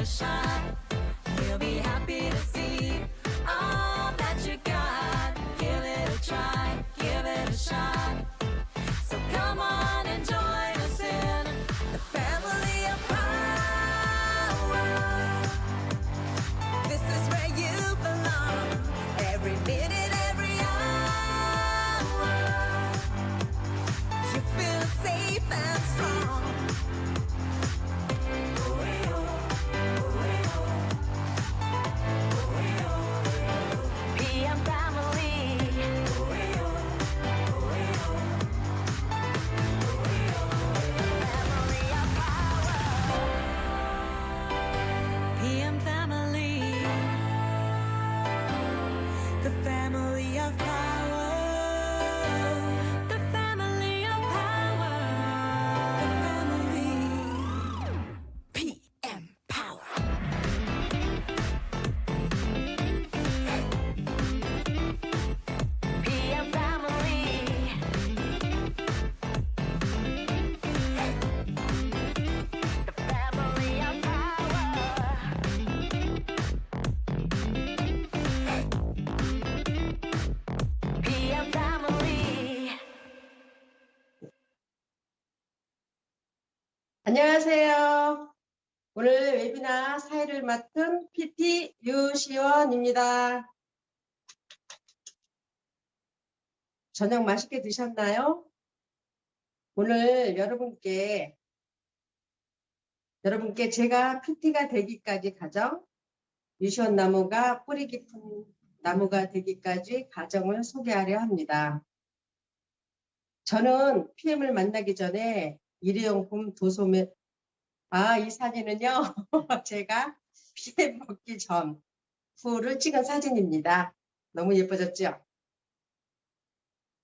a shot. He'll be happy to see all that you got. Give it a try, give it a shot. So come on and join us in the family of power. This is where you belong. Every minute, every hour. You feel safe and strong. PM family. Family of power. PM family. The family of power. The family of power. The family. PM power. PM family. The family of power. PM family. 안녕하세요. 오늘 웨비나 사회를 맡은 PT 유시원입니다. 저녁 맛있게 드셨나요? 오늘 여러분께 제가 PT가 되기까지 과정, 유시원 나무가 뿌리 깊은 나무가 되기까지 과정을 소개하려 합니다. 저는 PM을 만나기 전에 일회용품 도소매 이 사진은요. 제가 PM 먹기 전 후를 찍은 사진입니다. 너무 예뻐졌죠?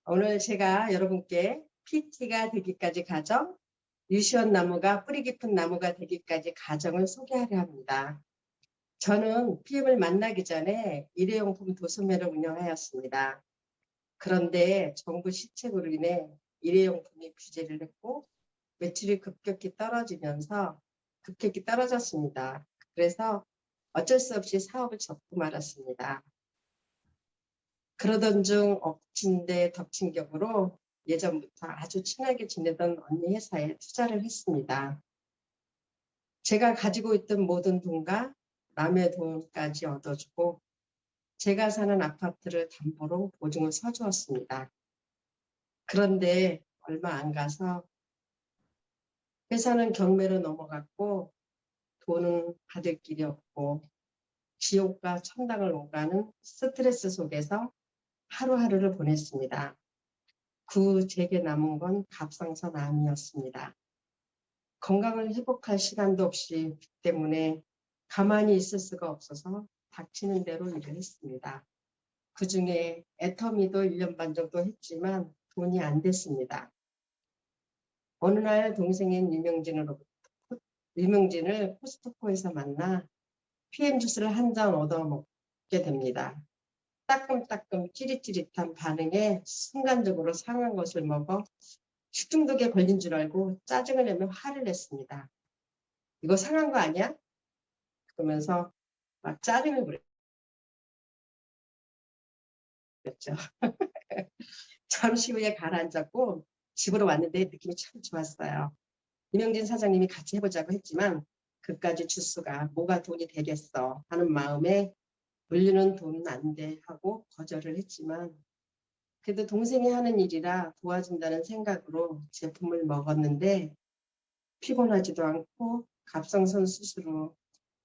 오늘 제가 여러분께 PT가 되기까지 과정, 유시원 나무가 뿌리 깊은 나무가 되기까지 과정을 소개하려 합니다. 저는 PM을 만나기 전에 일회용품 도소매를 운영하였습니다. 그런데 정부 시책으로 인해 일회용품이 규제를 했고 매출이 급격히 떨어졌습니다. 그래서 어쩔 수 없이 사업을 접고 말았습니다. 그러던 중 엎친 데 덮친 격으로 예전부터 아주 친하게 지내던 언니 회사에 투자를 했습니다. 제가 가지고 있던 모든 돈과 남의 돈까지 얻어주고 제가 사는 아파트를 담보로 보증을 서주었습니다. 그런데 얼마 안 가서 회사는 경매로 넘어갔고 돈은 받을 길이 없고 지옥과 천당을 오가는 스트레스 속에서 하루하루를 보냈습니다. 제게 남은 건 갑상선암이었습니다. 건강을 회복할 시간도 없이 빚 때문에 가만히 있을 수가 없어서 닥치는 대로 일을 했습니다. 그중에 애터미도 1년 반 정도 했지만 돈이 안 됐습니다. 어느 날 동생인 유명진을 코스트코에서 만나 PM 주스를 한 잔 얻어 먹게 됩니다. 따끔따끔 찌릿찌릿한 반응에 순간적으로 상한 것을 먹어 식중독에 걸린 줄 알고 짜증을 내며 화를 냈습니다. 이거 상한 거 아니야? 그러면서 막 짜증을 부렸죠. 잠시 후에 가라앉았고 집으로 왔는데 느낌이 참 좋았어요. 이명진 사장님이 같이 해보자고 했지만 그까지 주스가 뭐가 돈이 되겠어 하는 마음에 물리는 돈은 안 돼 하고 거절을 했지만 그래도 동생이 하는 일이라 도와준다는 생각으로 제품을 먹었는데 피곤하지도 않고 갑상선 수술 후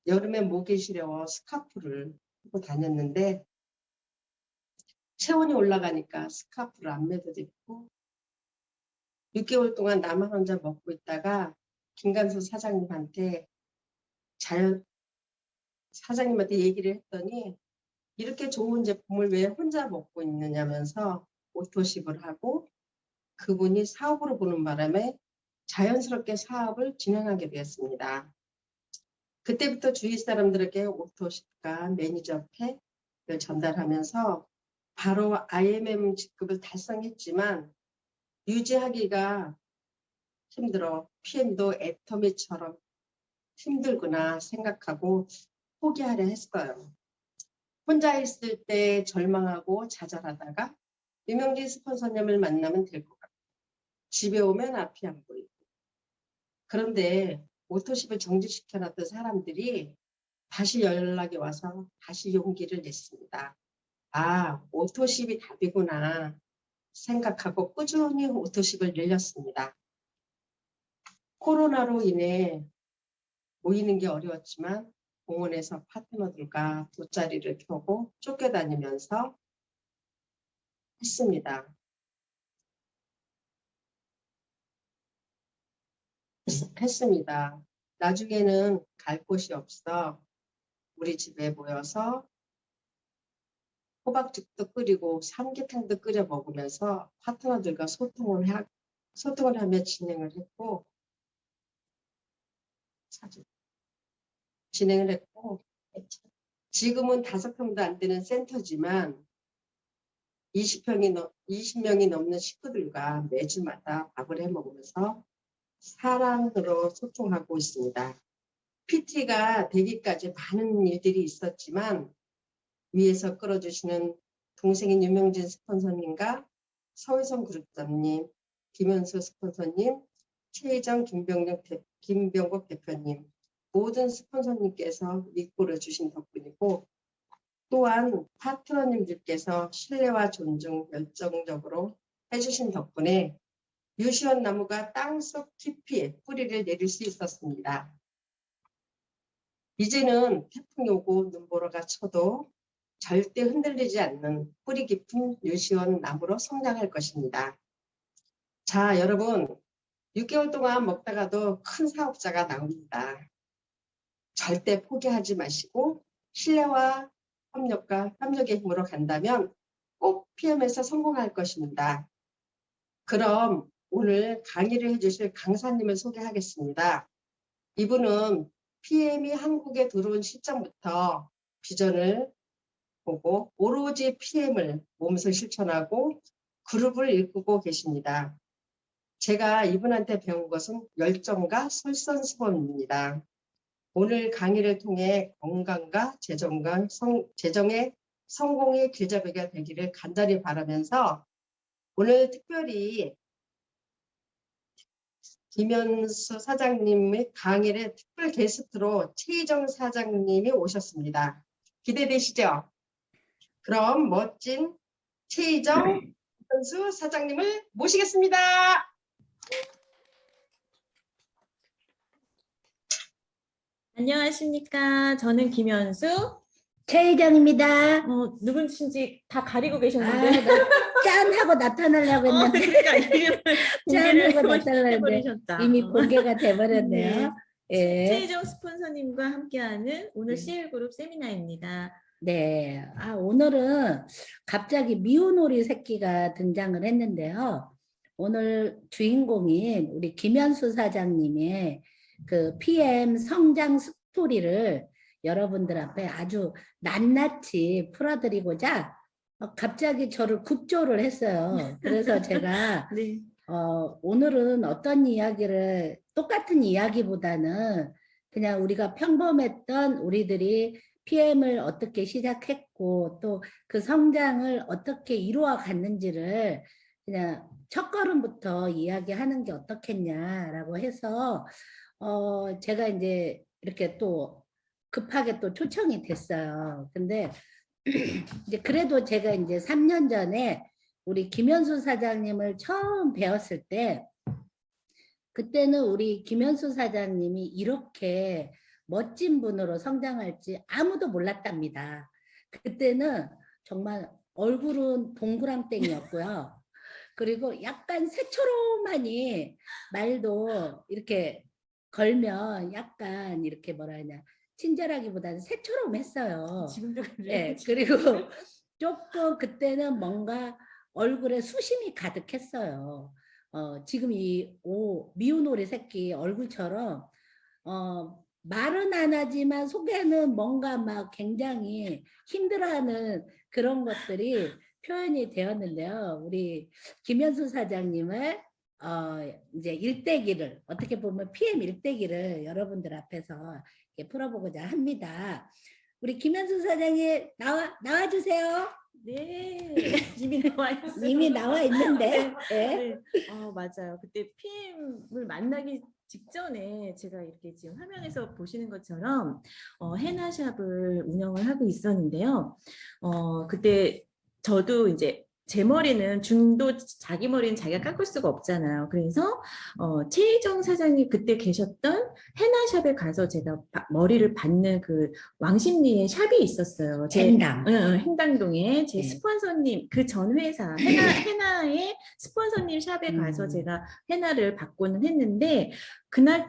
여름에 목이 시려워 스카프를 하고 다녔는데 체온이 올라가니까 스카프를 안 매도 됐고 6개월 동안 나만 혼자 먹고 있다가 김간수 사장님한테 얘기를 했더니 이렇게 좋은 제품을 왜 혼자 먹고 있느냐면서 오토십을 하고 그분이 사업으로 보는 바람에 자연스럽게 사업을 진행하게 되었습니다. 그때부터 주위 사람들에게 오토십과 매니저 팩을 전달하면서 바로 IMM 직급을 달성했지만 유지하기가 힘들어 PM도 애터미처럼 힘들구나 생각하고 포기하려 했어요. 혼자 있을 때 절망하고 좌절하다가 유명진 스폰서님을 만나면 될 것 같아요. 집에 오면 앞이 안 보이고. 그런데 오토십을 정지시켜놨던 사람들이 다시 연락이 와서 다시 용기를 냈습니다. 아, 오토십이 답이구나 생각하고 꾸준히 오토십을 늘렸습니다. 코로나로 인해 모이는 게 어려웠지만 공원에서 파트너들과 돗자리를 펴고 쫓겨다니면서 했습니다. 했습니다. 나중에는 갈 곳이 없어 우리 집에 모여서 호박죽도 끓이고 삼계탕도 끓여 먹으면서 파트너들과 소통을 하며 진행을 했고 지금은 5평도 안 되는 센터지만 20명이 넘는 식구들과 매주마다 밥을 해 먹으면서 사랑으로 소통하고 있습니다. PT가 되기까지 많은 일들이 있었지만 위에서 끌어주시는 동생인 유명진 스폰서님과 서울성 그룹장님, 김현수 스폰서님, 최희정, 김병국 대표님 모든 스폰서님께서 이끌어 주신 덕분이고 또한 파트너님들께서 신뢰와 존중 열정적으로 해주신 덕분에 유시원 나무가 땅속 깊이 뿌리를 내릴 수 있었습니다. 이제는 태풍이 오고 눈보라가 쳐도 절대 흔들리지 않는 뿌리 깊은 유시원 나무로 성장할 것입니다. 자, 여러분 6개월 동안 먹다가도 큰 사업자가 나옵니다. 절대 포기하지 마시고 신뢰와 협력의 힘으로 간다면 꼭 PM에서 성공할 것입니다. 그럼 오늘 강의를 해주실 강사님을 소개하겠습니다. 이분은 PM이 한국에 들어온 시점부터 비전을 보고 오로지 PM을 몸소 실천하고 그룹을 이끌고 계십니다. 제가 이분한테 배운 것은 열정과 솔선수범입니다. 오늘 강의를 통해 건강과 재정의 성공의 길잡이가 되기를 간절히 바라면서 오늘 특별히 김현수 사장님의 강의를 특별 게스트로 최희정 사장님이 오셨습니다. 기대되시죠? 그럼 멋진 최희정 현수 사장님을 모시겠습니다. 안녕하십니까. 저는 김현수. 최희정입니다. 누군지 다 가리고 계셨는데. 짠 하고 나타나려고 했는데 그러니까 이름을 짠 하고 공개를 나타나려고 해버리셨다. 이미 공개가 돼버렸네요. 예. 최희정 스폰서님과 함께하는 오늘 네. CL그룹 세미나입니다. 네. 오늘은 갑자기 미운 오리 새끼가 등장을 했는데요. 오늘 주인공인 우리 김현수 사장님의 그 PM 성장 스토리를 여러분들 앞에 아주 낱낱이 풀어드리고자 갑자기 저를 급조를 했어요. 그래서 제가 네. 오늘은 어떤 이야기를 똑같은 이야기보다는 그냥 우리가 평범했던 우리들이 PM을 어떻게 시작했고 또 그 성장을 어떻게 이루어 갔는지를 그냥 첫걸음부터 이야기하는 게 어떻겠냐라고 해서 제가 이제 이렇게 또 급하게 또 초청이 됐어요. 근데 이제 그래도 제가 이제 3년 전에 우리 김현수 사장님을 처음 배웠을 때 그때는 우리 김현수 사장님이 이렇게 멋진 분으로 성장할지 아무도 몰랐답니다. 그때는 정말 얼굴은 동그랑땡이었고요. 그리고 약간 새초롬하니 말도 이렇게 걸면 약간 이렇게 뭐라 하냐 친절하기보다는 새초롬했어요. 지금도 그래요. 네, 그리고 조금 그때는 뭔가 얼굴에 수심이 가득했어요. 지금 이 미운 오리 새끼 얼굴처럼 말은 안 하지만 속에는 뭔가 막 굉장히 힘들어하는 그런 것들이 표현이 되었는데요. 우리 김현수 사장님을 이제 일대기를 어떻게 보면 PM 일대기를 여러분들 앞에서 이렇게 풀어보고자 합니다. 우리 김현수 사장님 나와주세요. 네, 이미 나와 있어요. 이미 나와 있는데. 예. 네, 맞아요. 그때 PM을 만나기 직전에 제가 이렇게 지금 화면에서 보시는 것처럼 헤나샵을 운영을 하고 있었는데요. 그때 저도 이제 제 머리는 중도 자기 머리는 자기가 깎을 수가 없잖아요. 그래서 최희정 사장님 그때 계셨던 헤나샵에 가서 제가 머리를 받는 그 왕십리에 샵이 있었어요. 젠당. 행당동에 제 네. 스폰서님 그 전 회사 헤나의 스폰서님 샵에 가서 제가 헤나를 받고는 했는데 그날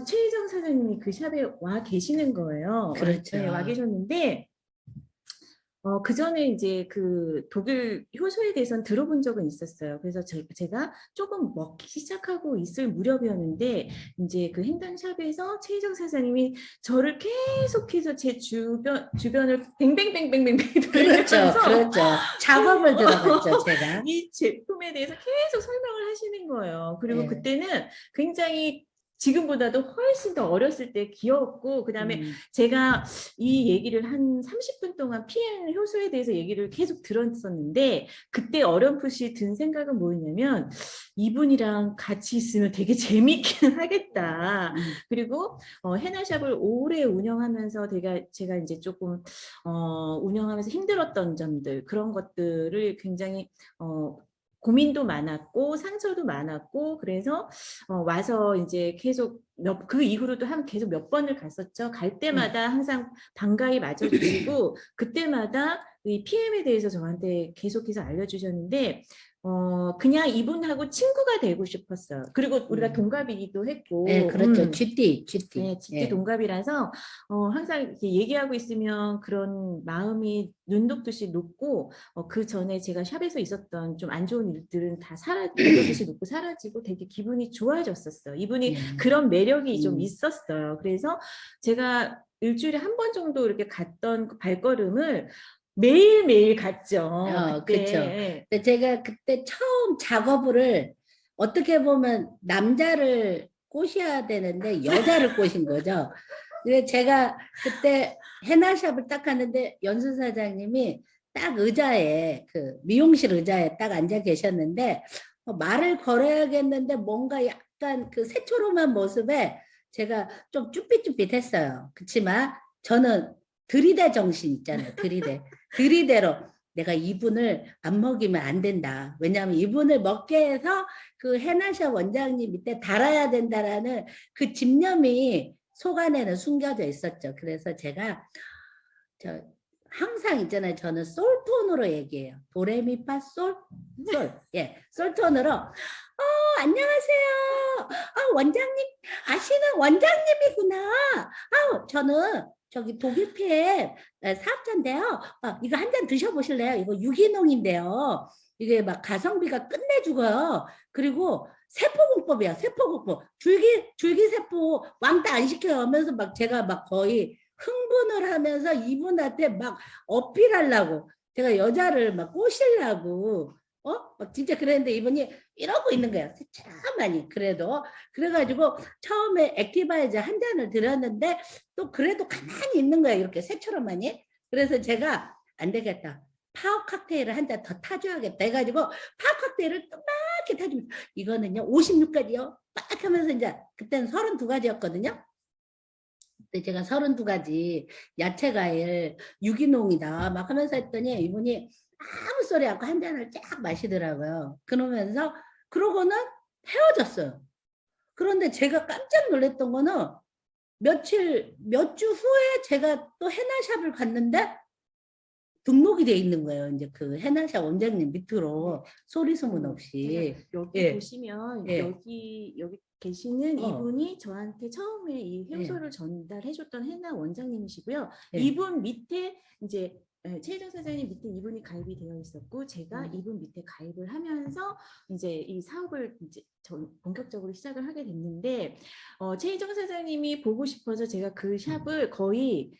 최희정 사장님이 그 샵에 와 계시는 거예요. 그렇죠. 네, 와 계셨는데 그 전에 이제 그 독일 효소에 대해서는 들어본 적은 있었어요. 그래서 제가 조금 먹기 시작하고 있을 무렵이었는데 이제 그 행당샵에서 최희정 사장님이 저를 계속해서 제 주변을 뱅뱅뱅뱅뱅 그렇죠. 돌리면서 그렇죠. 작업을 들어갔죠, 제가. 이 제품에 대해서 계속 설명을 하시는 거예요. 그리고 네. 그때는 굉장히 지금보다도 훨씬 더 어렸을 때 귀여웠고 그다음에 제가 이 얘기를 한 30분 동안 PM 효소에 대해서 얘기를 계속 들었었는데 그때 어렴풋이 든 생각은 뭐였냐면 이분이랑 같이 있으면 되게 재밌긴 하겠다. 그리고 헤나샵을 오래 운영하면서 제가 이제 조금 운영하면서 힘들었던 점들 그런 것들을 굉장히 고민도 많았고 상처도 많았고 그래서 와서 이제 계속 그 이후로도 계속 몇 번을 갔었죠. 갈 때마다 항상 반가이 맞아주시고 그때마다 이 PM에 대해서 저한테 계속해서 알려주셨는데 그냥 이분하고 친구가 되고 싶었어요. 그리고 우리가 동갑이기도 했고 네, 그렇죠. GT. 네, GT 예. 동갑이라서 항상 이렇게 얘기하고 있으면 그런 마음이 눈 녹듯이 녹고 그 전에 제가 샵에서 있었던 좀 안 좋은 일들은 다 녹듯이 녹고 사라지고 되게 기분이 좋아졌었어요. 이분이 그런 매력이 좀 있었어요. 그래서 제가 일주일에 한 번 정도 이렇게 갔던 그 발걸음을 매일매일 갔죠. 그렇죠. 근데 제가 그때 처음 작업을 어떻게 보면 남자를 꼬셔야 되는데 여자를 꼬신 거죠. 그래서 제가 그때 헤나샵을 딱 하는데 연수 사장님이 딱 의자에 그 미용실 의자에 딱 앉아 계셨는데 말을 걸어야겠는데 뭔가 약간 그 새초롬한 모습에 제가 좀 쭈삣쭈삣했어요. 그렇지만 저는 들이대 정신 있잖아요. 들이대로 내가 이분을 안 먹이면 안 된다. 왜냐하면 이분을 먹게 해서 그 헤나샵 원장님 밑에 달아야 된다라는 그 집념이 속 안에는 숨겨져 있었죠. 그래서 제가 항상 있잖아요. 저는 솔톤으로 얘기해요. 도레미파솔? 솔. 예, 솔톤으로 안녕하세요. 원장님 아시는 원장님이구나. 저는 저기 독일 PM 사업자인데요. 이거 한 잔 드셔보실래요? 이거 유기농인데요. 이게 막 가성비가 끝내주고요. 그리고 세포공법이야. 세포공법. 줄기세포 왕따 안 시켜요 하면서 막 제가 막 거의 흥분을 하면서 이분한테 막 어필하려고 제가 여자를 막 꼬시려고 막 진짜 그랬는데 이분이 이러고 있는 거야. 새참하니 그래도 그래가지고 처음에 액티바이저 한 잔을 들었는데 또 그래도 가만히 있는 거야. 이렇게 새처럼만이. 그래서 제가 안 되겠다. 파워 칵테일을 한 잔 더 타줘야겠다 해가지고 파워 칵테일을 또맣게 타주면서 이거는요 56가지요 막 하면서 이제 그때는 32가지였거든요. 근데 제가 32가지 야채과일 유기농이다 막 하면서 했더니 이분이 아무 소리 않고 한 잔을 쫙 마시더라고요. 그러면서 그러고는 헤어졌어요. 그런데 제가 깜짝 놀랐던 거는 몇 주 후에 제가 또 헤나샵을 갔는데 등록이 돼 있는 거예요. 이제 그 헤나샵 원장님 밑으로 소리 소문 없이. 여기 보시면 예. 여기 계시는 이분이 저한테 처음에 이 예. 효소를 전달해줬던 헤나 원장님이시고요. 예. 이분 밑에 이제 최희정 사장님 밑에 이분이 가입이 되어 있었고 제가 이분 밑에 가입을 하면서 이제 이 사업을 이제 본격적으로 시작을 하게 됐는데 최희정 사장님이 보고 싶어서 제가 그 샵을 거의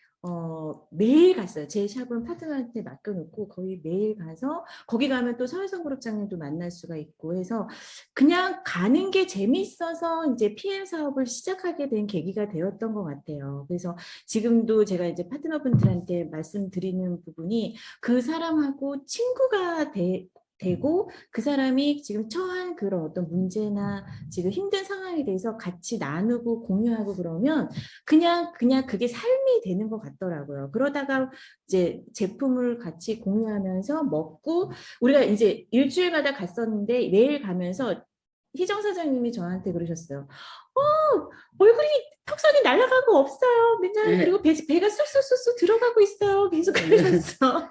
매일 갔어요. 제 샵은 파트너한테 맡겨놓고 거의 매일 가서 거기 가면 또 서혜성 그룹장님도 만날 수가 있고 해서 그냥 가는 게 재밌어서 이제 PM 사업을 시작하게 된 계기가 되었던 것 같아요. 그래서 지금도 제가 이제 파트너분들한테 말씀드리는 부분이 그 사람하고 친구가 되고 그 사람이 지금 처한 그런 어떤 문제나 지금 힘든 상황에 대해서 같이 나누고 공유하고 그러면 그냥 그게 삶이 되는 것 같더라고요. 그러다가 이제 제품을 같이 공유하면서 먹고 우리가 이제 일주일마다 갔었는데 매일 가면서 희정 사장님이 저한테 그러셨어요. 얼굴이 턱선이 날아가고 없어요. 맨날 그리고 배가 쑥쑥쑥쑥 들어가고 있어요. 계속 그러셨어.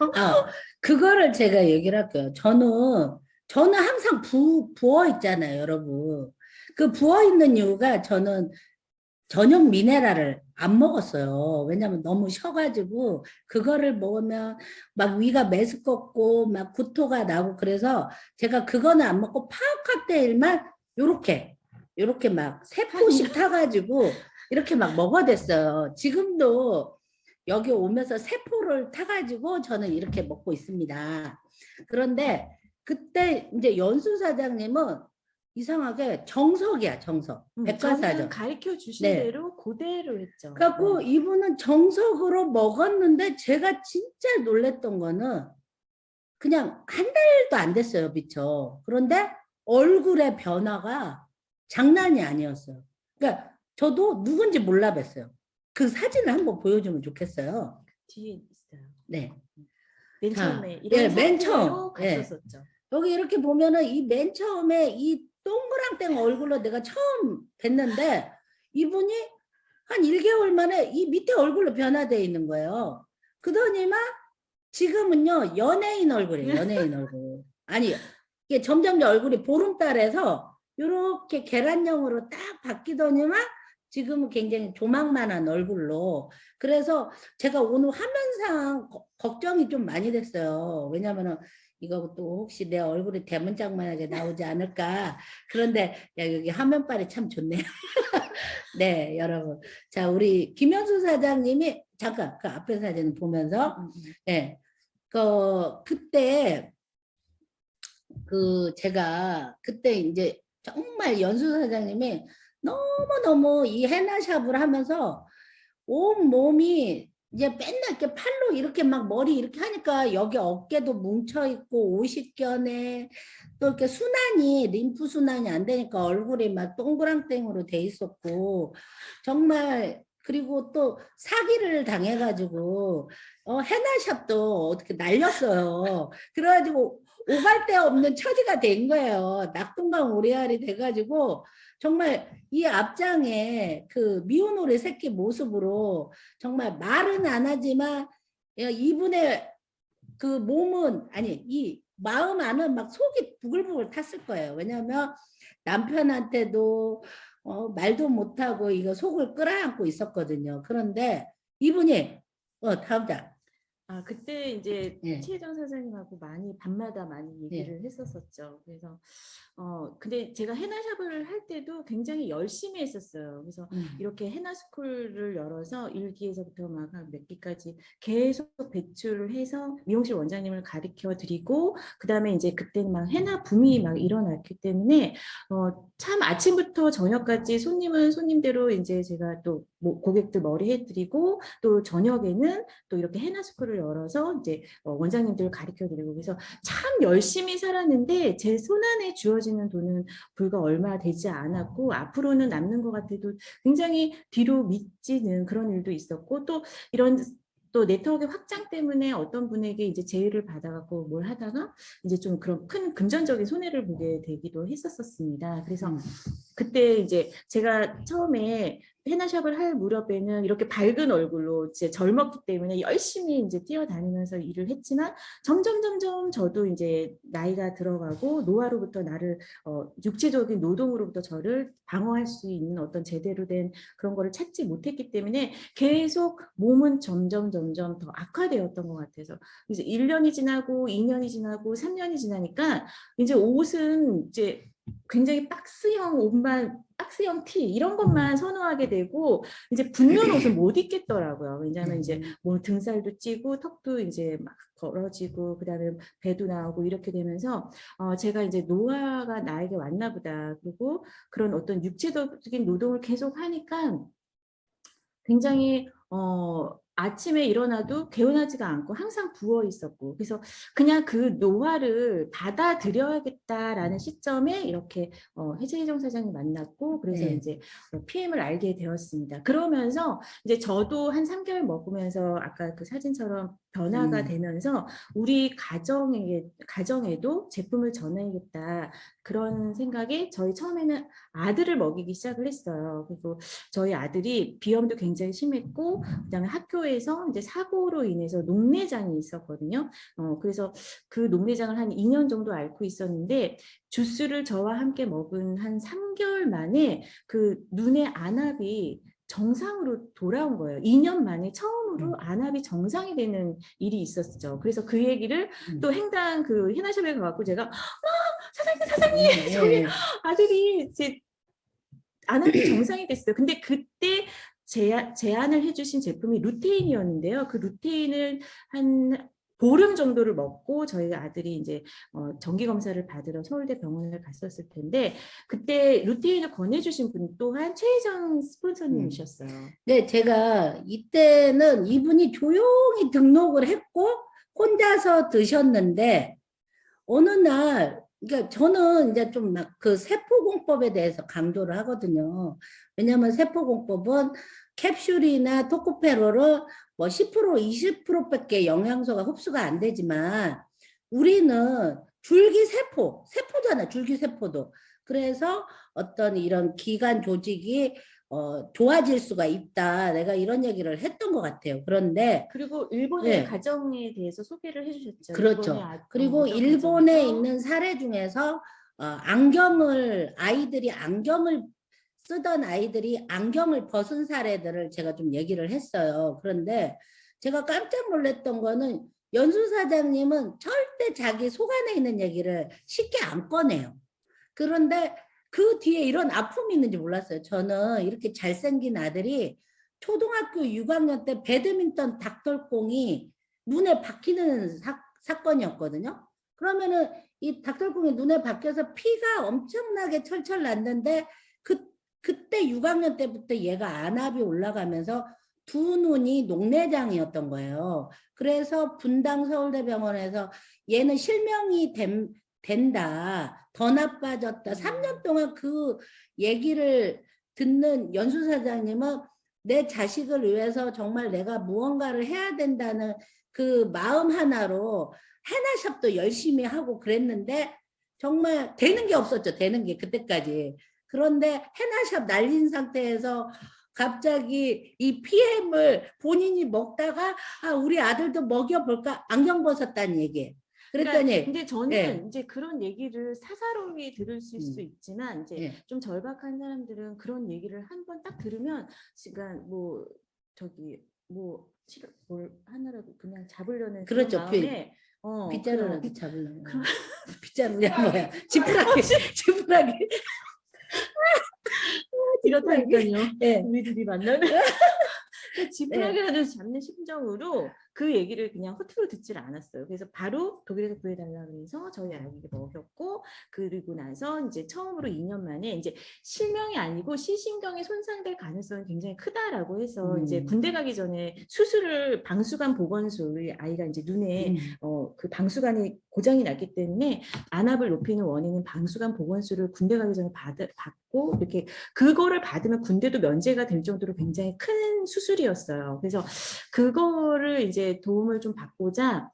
그거를 제가 얘기를 할게요. 저는 항상 부어 있잖아요, 여러분. 그 부어 있는 이유가 저는 저녁 미네랄을 안 먹었어요. 왜냐면 너무 쉬어가지고 그거를 먹으면 막 위가 메스껍고 막 구토가 나고 그래서 제가 그거는 안 먹고 파악칵테일만 요렇게 막 세 포씩 타가지고 이렇게 막 먹어댔어요. 지금도 여기 오면서 세 포를 타가지고 저는 이렇게 먹고 있습니다. 그런데 그때 이제 연수 사장님은 이상하게 정석이야, 정석. 백과사전. 가르쳐 주신 네. 대로 그대로 했죠. 그래갖고 이분은 정석으로 먹었는데 제가 진짜 놀랬던 거는 그냥 한 달도 안 됐어요, 미처. 그런데 얼굴의 변화가 장난이 아니었어요. 그러니까 저도 누군지 몰라 뵀어요. 그 사진을 한번 보여주면 좋겠어요. 뒤에 있어요. 네. 맨 자, 처음에 이런 예, 맨 상태로 처음. 갔었었죠. 여기 이렇게 보면은 이 맨 처음에 이 동그랑땡 얼굴로 내가 처음 뵀는데 이분이 한 1개월 만에 이 밑에 얼굴로 변화되어 있는 거예요. 그러더니만 지금은요 연예인 얼굴이에요. 연예인 얼굴. 아니 이게 점점 얼굴이 보름달에서 이렇게 계란형으로 딱 바뀌더니만 지금은 굉장히 조망만한 얼굴로. 그래서 제가 오늘 화면상 걱정이 좀 많이 됐어요. 왜냐면은 이거 또 혹시 내 얼굴이 대문짝만하게 나오지 않을까. 그런데 야, 여기 화면빨이 참 좋네요. 네, 여러분. 자, 우리 김현수 사장님이 잠깐 그 앞에 사진 보면서 네, 그때 제가 그때 이제 정말 연수 사장님이 너무너무 이 헤나샵을 하면서 온 몸이 이제 맨날 이렇게 팔로 이렇게 막 머리 이렇게 하니까 여기 어깨도 뭉쳐 있고 오십견에 또 이렇게 림프 순환이 안 되니까 얼굴이 막 동그랑땡으로 돼 있었고 정말. 그리고 또 사기를 당해가지고 헤나샵도 어떻게 날렸어요. 그래가지고 오갈 데 없는 처지가 된 거예요. 낙동강 오리알이 돼가지고 정말 이 앞장에 그 미운 오리 새끼 모습으로 정말 말은 안 하지만 이분의 그 몸은 아니 이 마음 안은 막 속이 부글부글 탔을 거예요. 왜냐하면 남편한테도 말도 못하고 이거 속을 끌어안고 있었거든요. 그런데 이분이 다음 장. 그때 이제 예. 최혜정 사장님하고 밤마다 많이 얘기를 했었었죠. 그래서 근데 제가 헤나샵을 할 때도 굉장히 열심히 했었어요. 그래서 이렇게 헤나스쿨을 열어서 1기에서부터 막 몇 기까지 계속 배출을 해서 미용실 원장님을 가르쳐 드리고 그다음에 이제 그때는 막 헤나 붐이 막 일어났기 때문에 참 아침부터 저녁까지 손님은 손님대로 이제 제가 또 고객들 머리 해드리고 또 저녁에는 또 이렇게 헤나스쿨을 열어서 이제 원장님들 가르쳐 드리고 그래서 참 열심히 살았는데 제 손안에 주어지는 돈은 불과 얼마 되지 않았고 앞으로는 남는 것 같아도 굉장히 뒤로 미치는 그런 일도 있었고 또 이런 또 네트워크 확장 때문에 어떤 분에게 이제 제의를 받아갖고 뭘 하다가 이제 좀 그런 큰 금전적인 손해를 보게 되기도 했었습니다. 그래서 그때 이제 제가 처음에 헤나샵을 할 무렵에는 이렇게 밝은 얼굴로 이제 젊었기 때문에 열심히 이제 뛰어다니면서 일을 했지만 점점 저도 이제 나이가 들어가고 노화로부터 나를 육체적인 노동으로부터 저를 방어할 수 있는 어떤 제대로 된 그런 거를 찾지 못했기 때문에 계속 몸은 점점 더 악화되었던 것 같아서 이제 1년이 지나고 2년이 지나고 3년이 지나니까 이제 옷은 이제 굉장히 박스형 옷만, 박스형 티 이런 것만 선호하게 되고 이제 붙는 옷을 못 입겠더라고요. 왜냐하면 이제 뭐 등살도 찌고 턱도 이제 막 벌어지고 그다음에 배도 나오고 이렇게 되면서 제가 이제 노화가 나에게 왔나 보다. 그리고 그런 어떤 육체적인 노동을 계속 하니까 굉장히 아침에 일어나도 개운하지가 않고 항상 부어 있었고 그래서 그냥 그 노화를 받아들여야겠다라는 시점에 이렇게 해재희정 사장님 만났고 그래서 네. 이제 PM을 알게 되었습니다. 그러면서 이제 저도 한 3개월 먹으면서 아까 그 사진처럼 변화가 되면서 우리 가정에도 제품을 전해야겠다 그런 생각에 저희 처음에는 아들을 먹이기 시작을 했어요. 그리고 저희 아들이 비염도 굉장히 심했고 그다음에 학교에서 이제 사고로 인해서 녹내장이 있었거든요. 그래서 그 녹내장을 한 2년 정도 앓고 있었는데 주스를 저와 함께 먹은 한 3개월 만에 그 눈의 안압이 정상으로 돌아온 거예요. 2년 만에 처음으로 안압이 정상이 되는 일이 있었죠. 그래서 그 얘기를 또 행당 그 헤나샵에 가갖고 제가 사장님 저희 아들이 이제 안압이 정상이 됐어요. 근데 그때 제안을 해주신 제품이 루테인이었는데요. 그 루테인을 한 보름 정도를 먹고 저희 아들이 이제 정기 검사를 받으러 서울대 병원을 갔었을 텐데 그때 루테인을 권해주신 분 또한 최희정 스폰서님이셨어요. 네, 제가 이때는 이분이 조용히 등록을 했고 혼자서 드셨는데 어느 날 그러니까 저는 이제 좀 막 그 세포공법에 대해서 강조를 하거든요. 왜냐하면 세포공법은 캡슐이나 토코페롤은 뭐 10% 20%밖에 영양소가 흡수가 안 되지만 우리는 줄기세포잖아. 줄기세포도. 그래서 어떤 이런 기관 조직이 좋아질 수가 있다. 내가 이런 얘기를 했던 것 같아요. 그런데 그리고 일본의 네. 가정에 대해서 소개를 해주셨죠. 그렇죠. 그리고 일본에 있는 사례 중에서 아이들이 쓰던 아이들이 안경을 벗은 사례들을 제가 좀 얘기를 했어요. 그런데 제가 깜짝 놀랐던 거는 연수 사장님은 절대 자기 속안에 있는 얘기를 쉽게 안 꺼내요. 그런데 그 뒤에 이런 아픔이 있는지 몰랐어요. 저는 이렇게 잘생긴 아들이 초등학교 6학년 때 배드민턴 닭털공이 눈에 박히는 사건이었거든요. 그러면은 이 닭털공이 눈에 박혀서 피가 엄청나게 철철 났는데 그때 6학년 때부터 얘가 안압이 올라가면서 두 눈이 녹내장이었던 거예요. 그래서 분당 서울대병원에서 얘는 실명이 된다. 더 나빠졌다. 3년 동안 그 얘기를 듣는 연수 사장님은 내 자식을 위해서 정말 내가 무언가를 해야 된다는 그 마음 하나로 헤나샵도 열심히 하고 그랬는데 정말 되는 게 없었죠. 되는 게 그때까지. 그런데 헤나샵 날린 상태에서 갑자기 이 PM을 본인이 먹다가 우리 아들도 먹여볼까 안경 벗었다는 얘기. 그랬더니 그러니까 근데 저는 예. 이제 그런 얘기를 사사로이 들으실 수 있지만 이제 예. 좀 절박한 사람들은 그런 얘기를 한 번 딱 들으면 시간 뭐 저기 뭐 뭘 하느라고 그냥 잡으려는 그런 그렇죠. 마음에 빗자루라도 잡으려고. 빗자루야 뭐야? 지푸라기. 이렇다니까요. 예. 우리들이 만나는 지푸라기라도 잡는 심정으로 그 얘기를 그냥 허투루 듣질 않았어요. 그래서 바로 독일에서 구해달라고 해서 저희 아이에게 먹였고 그리고 나서 이제 처음으로 2년 만에 이제 실명이 아니고 시신경이 손상될 가능성이 굉장히 크다라고 해서 이제 군대 가기 전에 수술을 방수관 보건소 우리 아이가 이제 눈에 그 방수관이 고장이 났기 때문에 안압을 높이는 원인은 방수관 보건소를 군대 가기 전에 받고 이렇게 그거를 받으면 군대도 면제가 될 정도로 굉장히 큰 수술이었어요. 그래서 그거를 이제 도움을 좀 받고자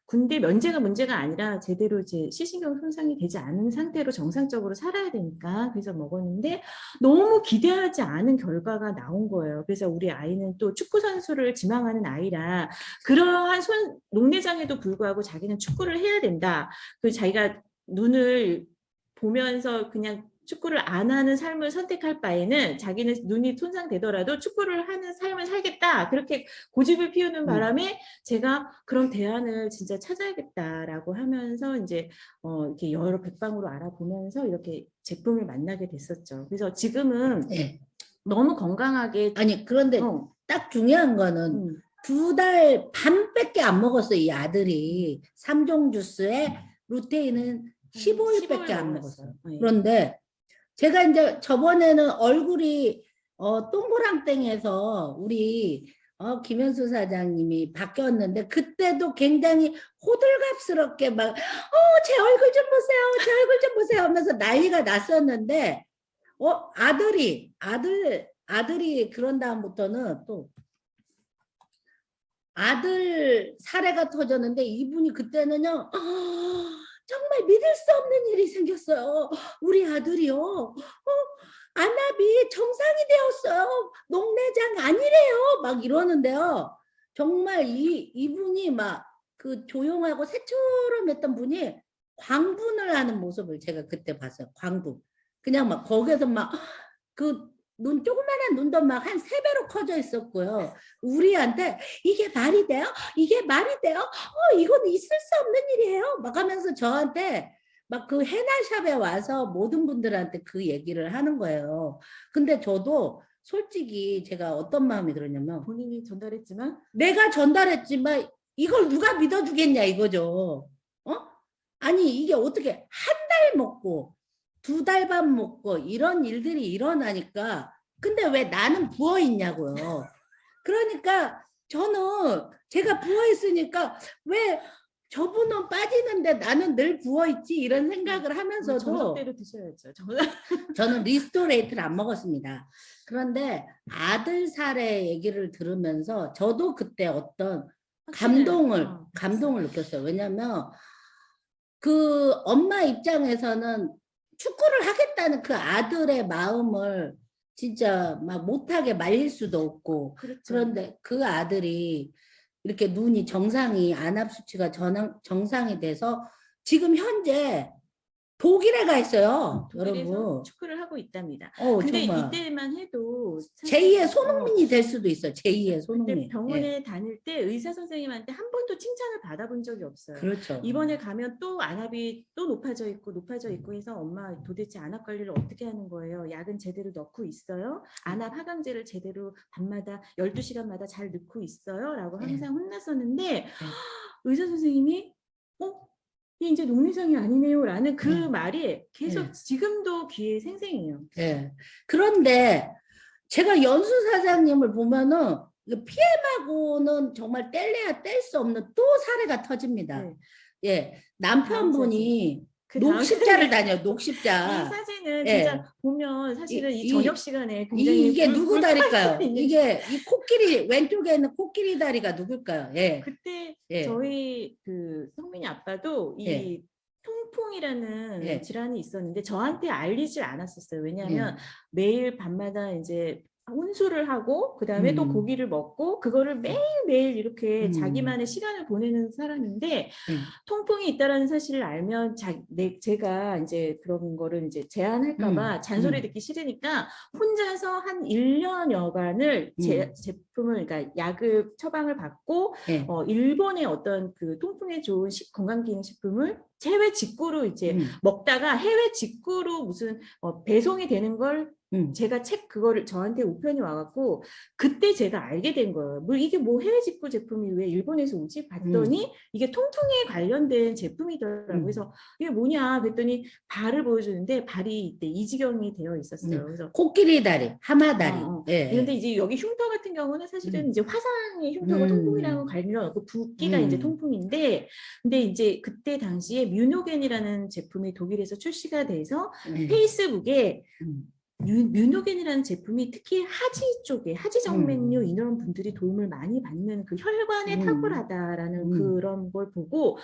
군대 면제가 문제가 아니라 제대로 이제 시신경 손상이 되지 않은 상태로 정상적으로 살아야 되니까 그래서 먹었는데 너무 기대하지 않은 결과가 나온 거예요. 그래서 우리 아이는 또 축구 선수를 지망하는 아이라 그러한 녹내장에도 불구하고 자기는 축구를 해야 된다. 그 자기가 눈을 보면서 그냥 축구를 안 하는 삶을 선택할 바에는 자기는 눈이 손상되더라도 축구를 하는 삶을 살겠다. 그렇게 고집을 피우는 바람에 제가 그럼 대안을 진짜 찾아야겠다라고 하면서 이제 이렇게 여러 백방으로 알아보면서 이렇게 제품을 만나게 됐었죠. 그래서 지금은 예. 너무 건강하게 아니 그런데 딱 중요한 거는 2달 반밖에 안 먹었어 이 아들이 3종 주스에 루테인은 15일밖에 안 먹었어요. 네. 그런데 제가 이제 저번에는 얼굴이 동그랑땡에서 우리 김현수 사장님이 바뀌었는데 그때도 굉장히 호들갑스럽게 막 제 얼굴 좀 보세요, 제 얼굴 좀 보세요 하면서 난리가 났었는데 아들이 그런 다음부터는 또 아들 사례가 터졌는데 이분이 그때는요 정말 믿을 수 없는 일이 생겼어요. 우리 아들이요 안압이 정상이 되었어요. 녹내장 아니래요. 막 이러는데요. 정말 이분이 막 그 조용하고 새처럼 했던 분이 광분을 하는 모습을 제가 그때 봤어요. 광분. 그냥 막 거기서 막 그 눈 조그만한 눈도 막 한 3배로 커져 있었고요. 우리한테 이게 말이 돼요? 이게 말이 돼요? 이건 있을 수 없는 일이에요. 막 하면서 저한테 막 그 헤나샵에 와서 모든 분들한테 그 얘기를 하는 거예요. 근데 저도 솔직히 제가 어떤 마음이 들었냐면 본인이 전달했지만 내가 전달했지만 이걸 누가 믿어주겠냐 이거죠. 아니 이게 어떻게 한 달 먹고 2달 반 먹고 이런 일들이 일어나니까 근데 왜 나는 부어 있냐고요. 그러니까 저는 제가 부어 있으니까 왜 저분은 빠지는데 나는 늘 부어 있지 이런 생각을 하면서도 저녁대로 드셔야죠. 저는 리스토레이트를 안 먹었습니다. 그런데 아들 사례 얘기를 들으면서 저도 그때 어떤 감동을 느꼈어요. 왜냐면 그 엄마 입장에서는 축구를 하겠다는 그 아들의 마음을 진짜 막 못하게 말릴 수도 없고 그렇죠. 그런데 그 아들이 이렇게 눈이 정상이 안압 수치가 정상이 돼서 지금 현재 독일에 가 있어요. 독일에서 여러분. 축구를 하고 있답니다. 근데 정말. 이때만 해도 제2의 손흥민이 될 수도 있어요. 제2의 손흥민. 근데 병원에 다닐 때 의사 선생님한테 한 번도 칭찬을 받아본 적이 없어요. 그렇죠. 이번에 가면 또 안압이 또 높아져 있고 해서 엄마 도대체 안압 관리를 어떻게 하는 거예요? 약은 제대로 넣고 있어요? 안압 하강제를 제대로 밤마다 12시간마다 잘 넣고 있어요? 라고 항상 혼났었는데 의사 선생님이 이게 이제 녹내장이 아니네요 라는 그 말이 계속 지금도 귀에 생생해요. 그런데 제가 연수 사장님을 보면은 PM하고는 정말 뗄래야 뗄 수 없는 또 사례가 터집니다. 남편분이 녹십자를 다녀요. 녹십자. 이 사진은 진짜 보면 사실은 이 저녁 시간에 굉장히 이게 누구 다리일까요? 이게 이 코끼리 왼쪽에 있는 코끼리 다리가 누굴까요? 그때 저희 그 성민이 아빠도 이 통풍이라는 질환이 있었는데 저한테 알리질 않았었어요. 왜냐하면 매일 밤마다 이제 혼술을 하고 그다음에 또 고기를 먹고 그거를 매일매일 이렇게 자기만의 시간을 보내는 사람인데 통풍이 있다라는 사실을 알면 제가 이제 그런 거를 이제 제한할까 봐 잔소리 듣기 싫으니까 혼자서 한 1년여간을 제품을 그러니까 약을 처방을 받고 일본의 어떤 그 통풍에 좋은 건강기능식품을 해외 직구로 이제 먹다가 해외 직구로 무슨 배송이 되는 걸 제가 그거를 저한테 우편이 와갖고 그때 제가 알게 된 거예요. 뭐 이게 뭐 해외 직구 제품이 왜 일본에서 오지? 봤더니 이게 통풍에 관련된 제품이더라고요. 그래서 이게 뭐냐 그랬더니 발을 보여주는데 발이 이때 이지경이 되어 있었어요. 그래서 코끼리 다리, 하마다리. 그런데 이제 여기 흉터 같은 경우는 사실은 이제 화상의 흉터가 통풍이랑 관련 없고 붓기가 이제 통풍인데 근데 이제 그때 당시에 뮤노겐이라는 제품이 독일에서 출시가 돼서 페이스북에 뮤노겐이라는 제품이 특히 하지 쪽에 하지 정맥류 이런 분들이 도움을 많이 받는 그 혈관에 탁월하다라는 그런 걸 보고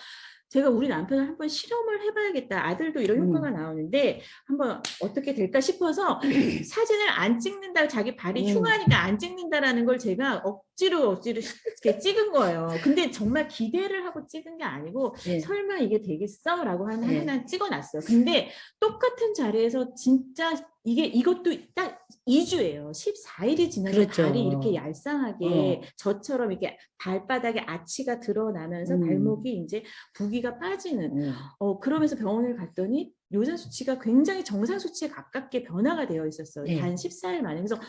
제가 우리 남편을 한번 실험을 해봐야겠다. 아들도 이런 효과가 나오는데 한번 어떻게 될까 싶어서 사진을 안 찍는다. 자기 발이 흉하니까 안 찍는다라는 걸 제가 억지로 이렇게 찍은 거예요. 근데 정말 기대를 하고 찍은 게 아니고 예. 설마 이게 되겠어라고 예. 하나 찍어놨어요. 근데 똑같은 자리에서 진짜 이것도 딱 2주예요. 14일이 지나서 그렇죠. 발이 이렇게 얄쌍하게 저처럼 이렇게 발바닥에 아치가 드러나면서 발목이 이제 부기가 빠지는 그러면서 병원을 갔더니 요산 수치가 굉장히 정상 수치에 가깝게 변화가 되어 있었어요. 네. 단 14일 만에. 그래서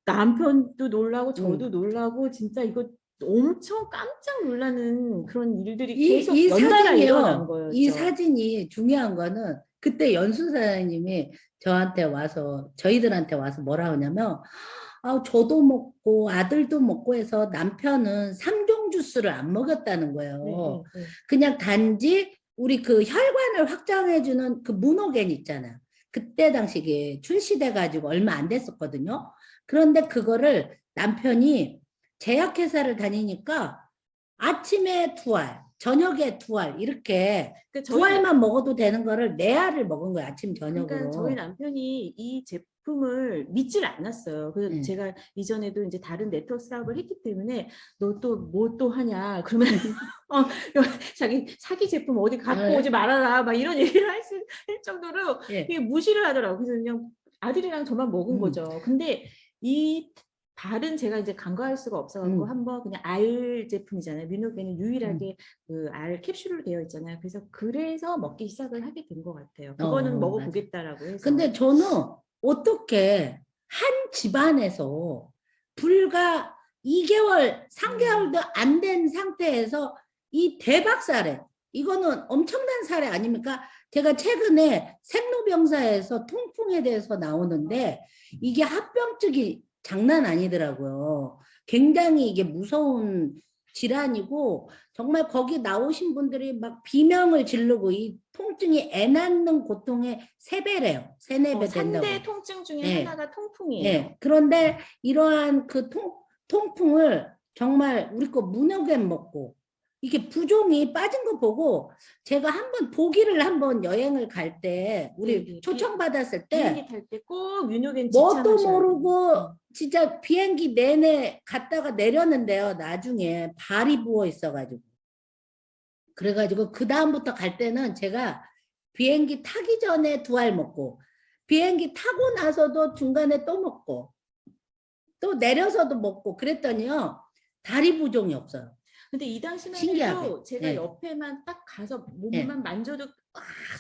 남편도 놀라고 저도 놀라고 진짜 이거 엄청 깜짝 놀라는 그런 일들이 계속 연달아 일어난 거예요. 이 사진이 중요한 거는 그때 연수 사장님이 저한테 와서 저희들한테 와서 뭐라 하냐면 저도 먹고 아들도 먹고 해서 남편은 3종 주스를 안 먹였다는 거예요. 네. 그냥 단지 우리 그 혈관을 확장해주는 그 문호겐 있잖아. 그때 당시에 출시돼 가지고 얼마 안 됐었거든요. 그런데 그거를 남편이 제약회사를 다니니까 아침에 2알, 저녁에 2알 이렇게 그러니까 2알만 먹어도 되는 거를 4알을 먹은 거예요. 아침 저녁으로. 그러니까 저희 남편이 이 제품을 믿질 않았어요. 그래서 제가 이전에도 이제 다른 네트워크 사업을 했기 때문에 너 또 뭐 또 하냐 그러면 자기 사기 제품 어디 갖고 오지 말아라 막 이런 얘기를 할 정도로 이게 무시를 하더라고요. 그래서 그냥 아들이랑 저만 먹은 거죠. 근데 이 발은 제가 이제 간과할 수가 없어가지고 한번 그냥 알 제품이잖아요. 뮤노겐은 유일하게 그 알 캡슐로 되어 있잖아요. 그래서 먹기 시작을 하게 된 것 같아요. 그거는 먹어보겠다라고 해서. 근데 저는 어떻게 한 집안에서 불과 2개월, 3개월도 안 된 상태에서 이 대박 사례, 이거는 엄청난 사례 아닙니까? 제가 최근에 생로병사에서 통풍에 대해서 나오는데 이게 합병증이 장난 아니더라고요. 굉장히 이게 무서운 질환이고 정말 거기 나오신 분들이 막 비명을 지르고 이 통증이 애 낳는 고통의 3배래요. 3, 4배 된다고. 3대 통증 중에 하나가 통풍이에요. 네. 그런데 이러한 그 통풍을 정말 우리 거 무너겐 먹고 이게 부종이 빠진 거 보고 제가 한번 여행을 갈 때 우리 초청받았을 때 비행기 탈 때 꼭 뮤노겐 뭣도 모르고 진짜 비행기 내내 갔다가 내렸는데요. 나중에 발이 부어 있어가지고 그래가지고 그 다음부터 갈 때는 제가 비행기 타기 전에 2알 먹고 비행기 타고 나서도 중간에 또 먹고 또 내려서도 먹고 그랬더니요. 다리 부종이 없어요. 근데 이 당시만 신기하게. 해도 제가 옆에만 딱 가서 몸만 만져도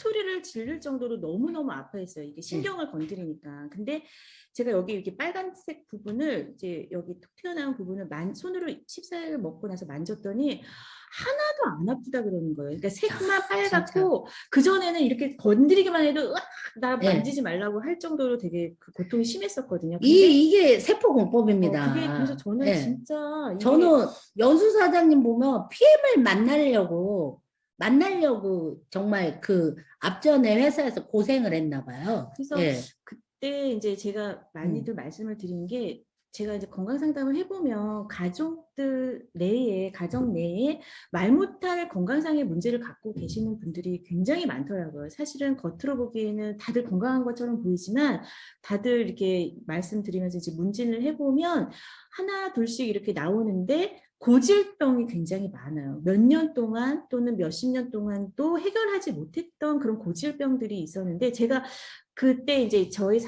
소리를 지를 정도로 너무너무 아파했어요. 이게 신경을 건드리니까. 근데 제가 여기 이렇게 빨간색 부분을 이제 여기 톡 튀어나온 부분을 손으로 14일 먹고 나서 만졌더니 하나도 안 아프다 그러는 거예요. 그러니까 색만 빨갛고 그전에는 이렇게 건드리기만 해도 나 만지지 말라고 할 정도로 되게 그 고통이 심했었거든요. 이게 세포공법입니다. 그래서 저는 진짜 저는 연수 사장님 보면 PM을 만나려고 정말 그 앞전에 회사에서 고생을 했나 봐요. 그래서 그때 이제 제가 많이들 말씀을 드린 게 제가 이제 건강 상담을 해보면 가정 내에 말 못할 건강상의 문제를 갖고 계시는 분들이 굉장히 많더라고요. 사실은 겉으로 보기에는 다들 건강한 것처럼 보이지만 다들 이렇게 말씀드리면서 이제 문진을 해보면 하나 둘씩 이렇게 나오는데 고질병이 굉장히 많아요. 몇 년 동안 또는 몇십 년 동안 또 해결하지 못했던 그런 고질병들이 있었는데 제가 그때 이제 저희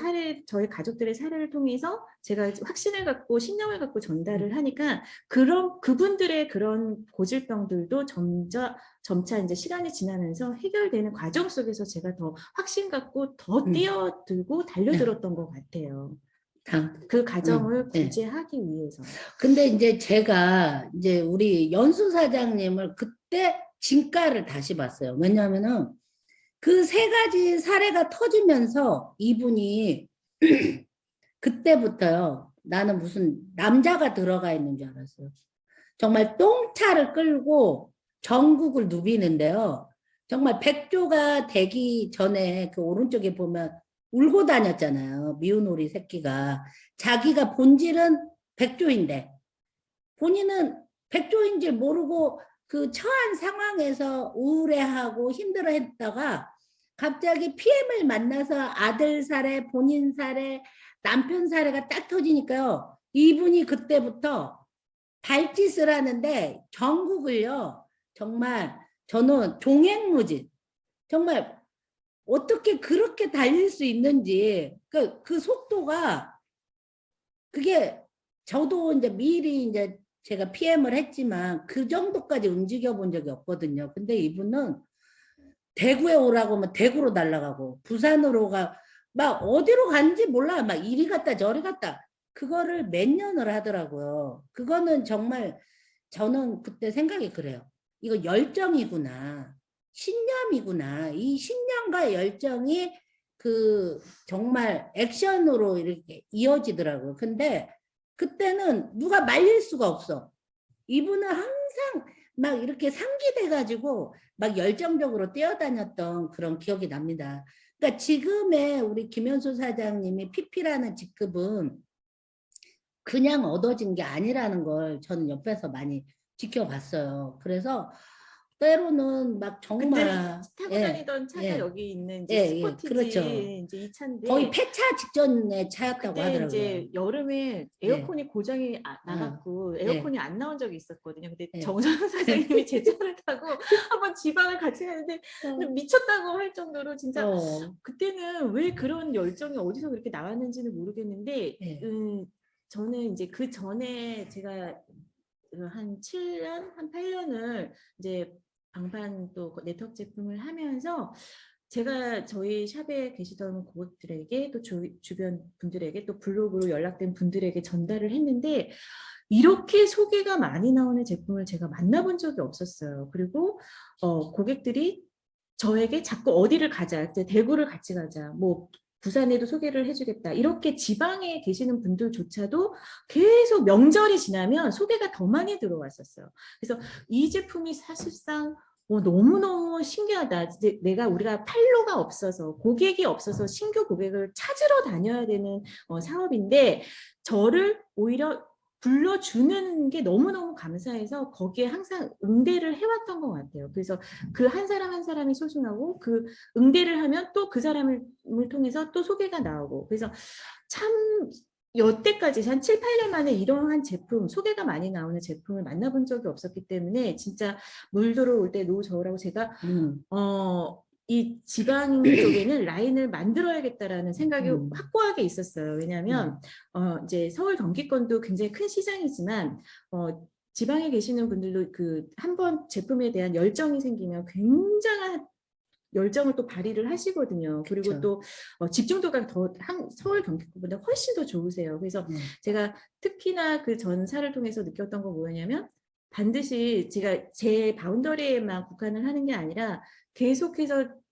가족들의 사례를 통해서 제가 확신을 갖고 신념을 갖고 전달을 하니까 그분들의 그런 고질병들도 점차 이제 시간이 지나면서 해결되는 과정 속에서 제가 더 확신 갖고 더 뛰어들고 달려들었던 것 같아요. 그 과정을 구제하기 위해서. 근데 이제 제가 이제 우리 연수 사장님을 그때 진가를 다시 봤어요. 왜냐하면은 그 3가지 사례가 터지면서 이분이 그때부터요. 나는 무슨 남자가 들어가 있는 줄 알았어요. 정말 똥차를 끌고 전국을 누비는데요. 정말 백조가 되기 전에 그 오른쪽에 보면 울고 다녔잖아요. 미운 오리 새끼가. 자기가 본질은 백조인데 본인은 백조인 줄 모르고 그 처한 상황에서 우울해하고 힘들어했다가 갑자기 PM을 만나서 아들 사례, 본인 사례, 남편 사례가 딱 터지니까요. 이분이 그때부터 발짓을 하는데 전국을요. 정말 저는 종횡무진. 정말 어떻게 그렇게 달릴 수 있는지 그 속도가 그게 저도 이제 미리 이제 제가 PM을 했지만 그 정도까지 움직여 본 적이 없거든요. 근데 이분은 대구에 오라고 하면 대구로 날아가고 부산으로 막 어디로 간지 몰라. 막 이리 갔다 저리 갔다. 그거를 몇 년을 하더라고요. 그거는 정말 저는 그때 생각이 그래요. 이거 열정이구나. 신념이구나. 이 신념과 열정이 그 정말 액션으로 이렇게 이어지더라고요. 근데 그때는 누가 말릴 수가 없어. 이분은 항상 막 이렇게 상기돼 가지고 막 열정적으로 뛰어다녔던 그런 기억이 납니다. 그러니까 지금의 우리 김현수 사장님이 PP라는 직급은 그냥 얻어진 게 아니라는 걸 저는 옆에서 많이 지켜봤어요. 그래서 때로는 막 그때 정말 타고 예, 다니던 차가 예, 여기 있는 이제 예, 스포티지 그렇죠. 이제 이 차인데 거의 폐차 직전의 차였다고 그때 하더라고요. 이제 여름에 에어컨이 고장이 나갔고 네. 에어컨이 안 나온 적이 있었거든요. 근데 네. 정선우 사장님이 제 차를 타고 한번 지방을 같이 가는데 미쳤다고 할 정도로 진짜 그때는 왜 그런 열정이 어디서 그렇게 나왔는지는 모르겠는데 네. 저는 이제 그 전에 제가 한 7년, 한 8년을 이제 방판 또 네트워크 제품을 하면서 제가 저희 샵에 계시던 고객들에게 또 주변 분들에게 또 블로그로 연락된 분들에게 전달을 했는데 이렇게 소개가 많이 나오는 제품을 제가 만나본 적이 없었어요. 그리고 고객들이 저에게 자꾸 어디를 가자, 이제 대구를 같이 가자, 뭐 부산에도 소개를 해주겠다. 이렇게 지방에 계시는 분들조차도 계속 명절이 지나면 소개가 더 많이 들어왔었어요. 그래서 이 제품이 사실상 너무너무 신기하다. 이제 우리가 팔로가 없어서 고객이 없어서 신규 고객을 찾으러 다녀야 되는 사업인데 저를 오히려 불러주는 게 너무너무 감사해서 거기에 항상 응대를 해왔던 것 같아요. 그래서 그 한 사람 한 사람이 소중하고 그 응대를 하면 또 그 사람을 통해서 또 소개가 나오고 그래서 참 여태까지 한 7, 8년 만에 이러한 제품, 소개가 많이 나오는 제품을 만나본 적이 없었기 때문에 진짜 물 들어올 때 노 저으라고 제가 이 지방 쪽에는 라인을 만들어야겠다라는 생각이 확고하게 있었어요. 왜냐하면 이제 서울 경기권도 굉장히 큰 시장이지만 지방에 계시는 분들도 그 한번 제품에 대한 열정이 생기면 굉장한 열정을 또 발휘를 하시거든요. 그리고 그렇죠. 또 집중도가 더 서울 경기권보다 훨씬 더 좋으세요. 그래서 제가 특히나 그 전사를 통해서 느꼈던 건 뭐냐면 반드시 제가 제 바운더리에만 국한을 하는 게 아니라 계속해서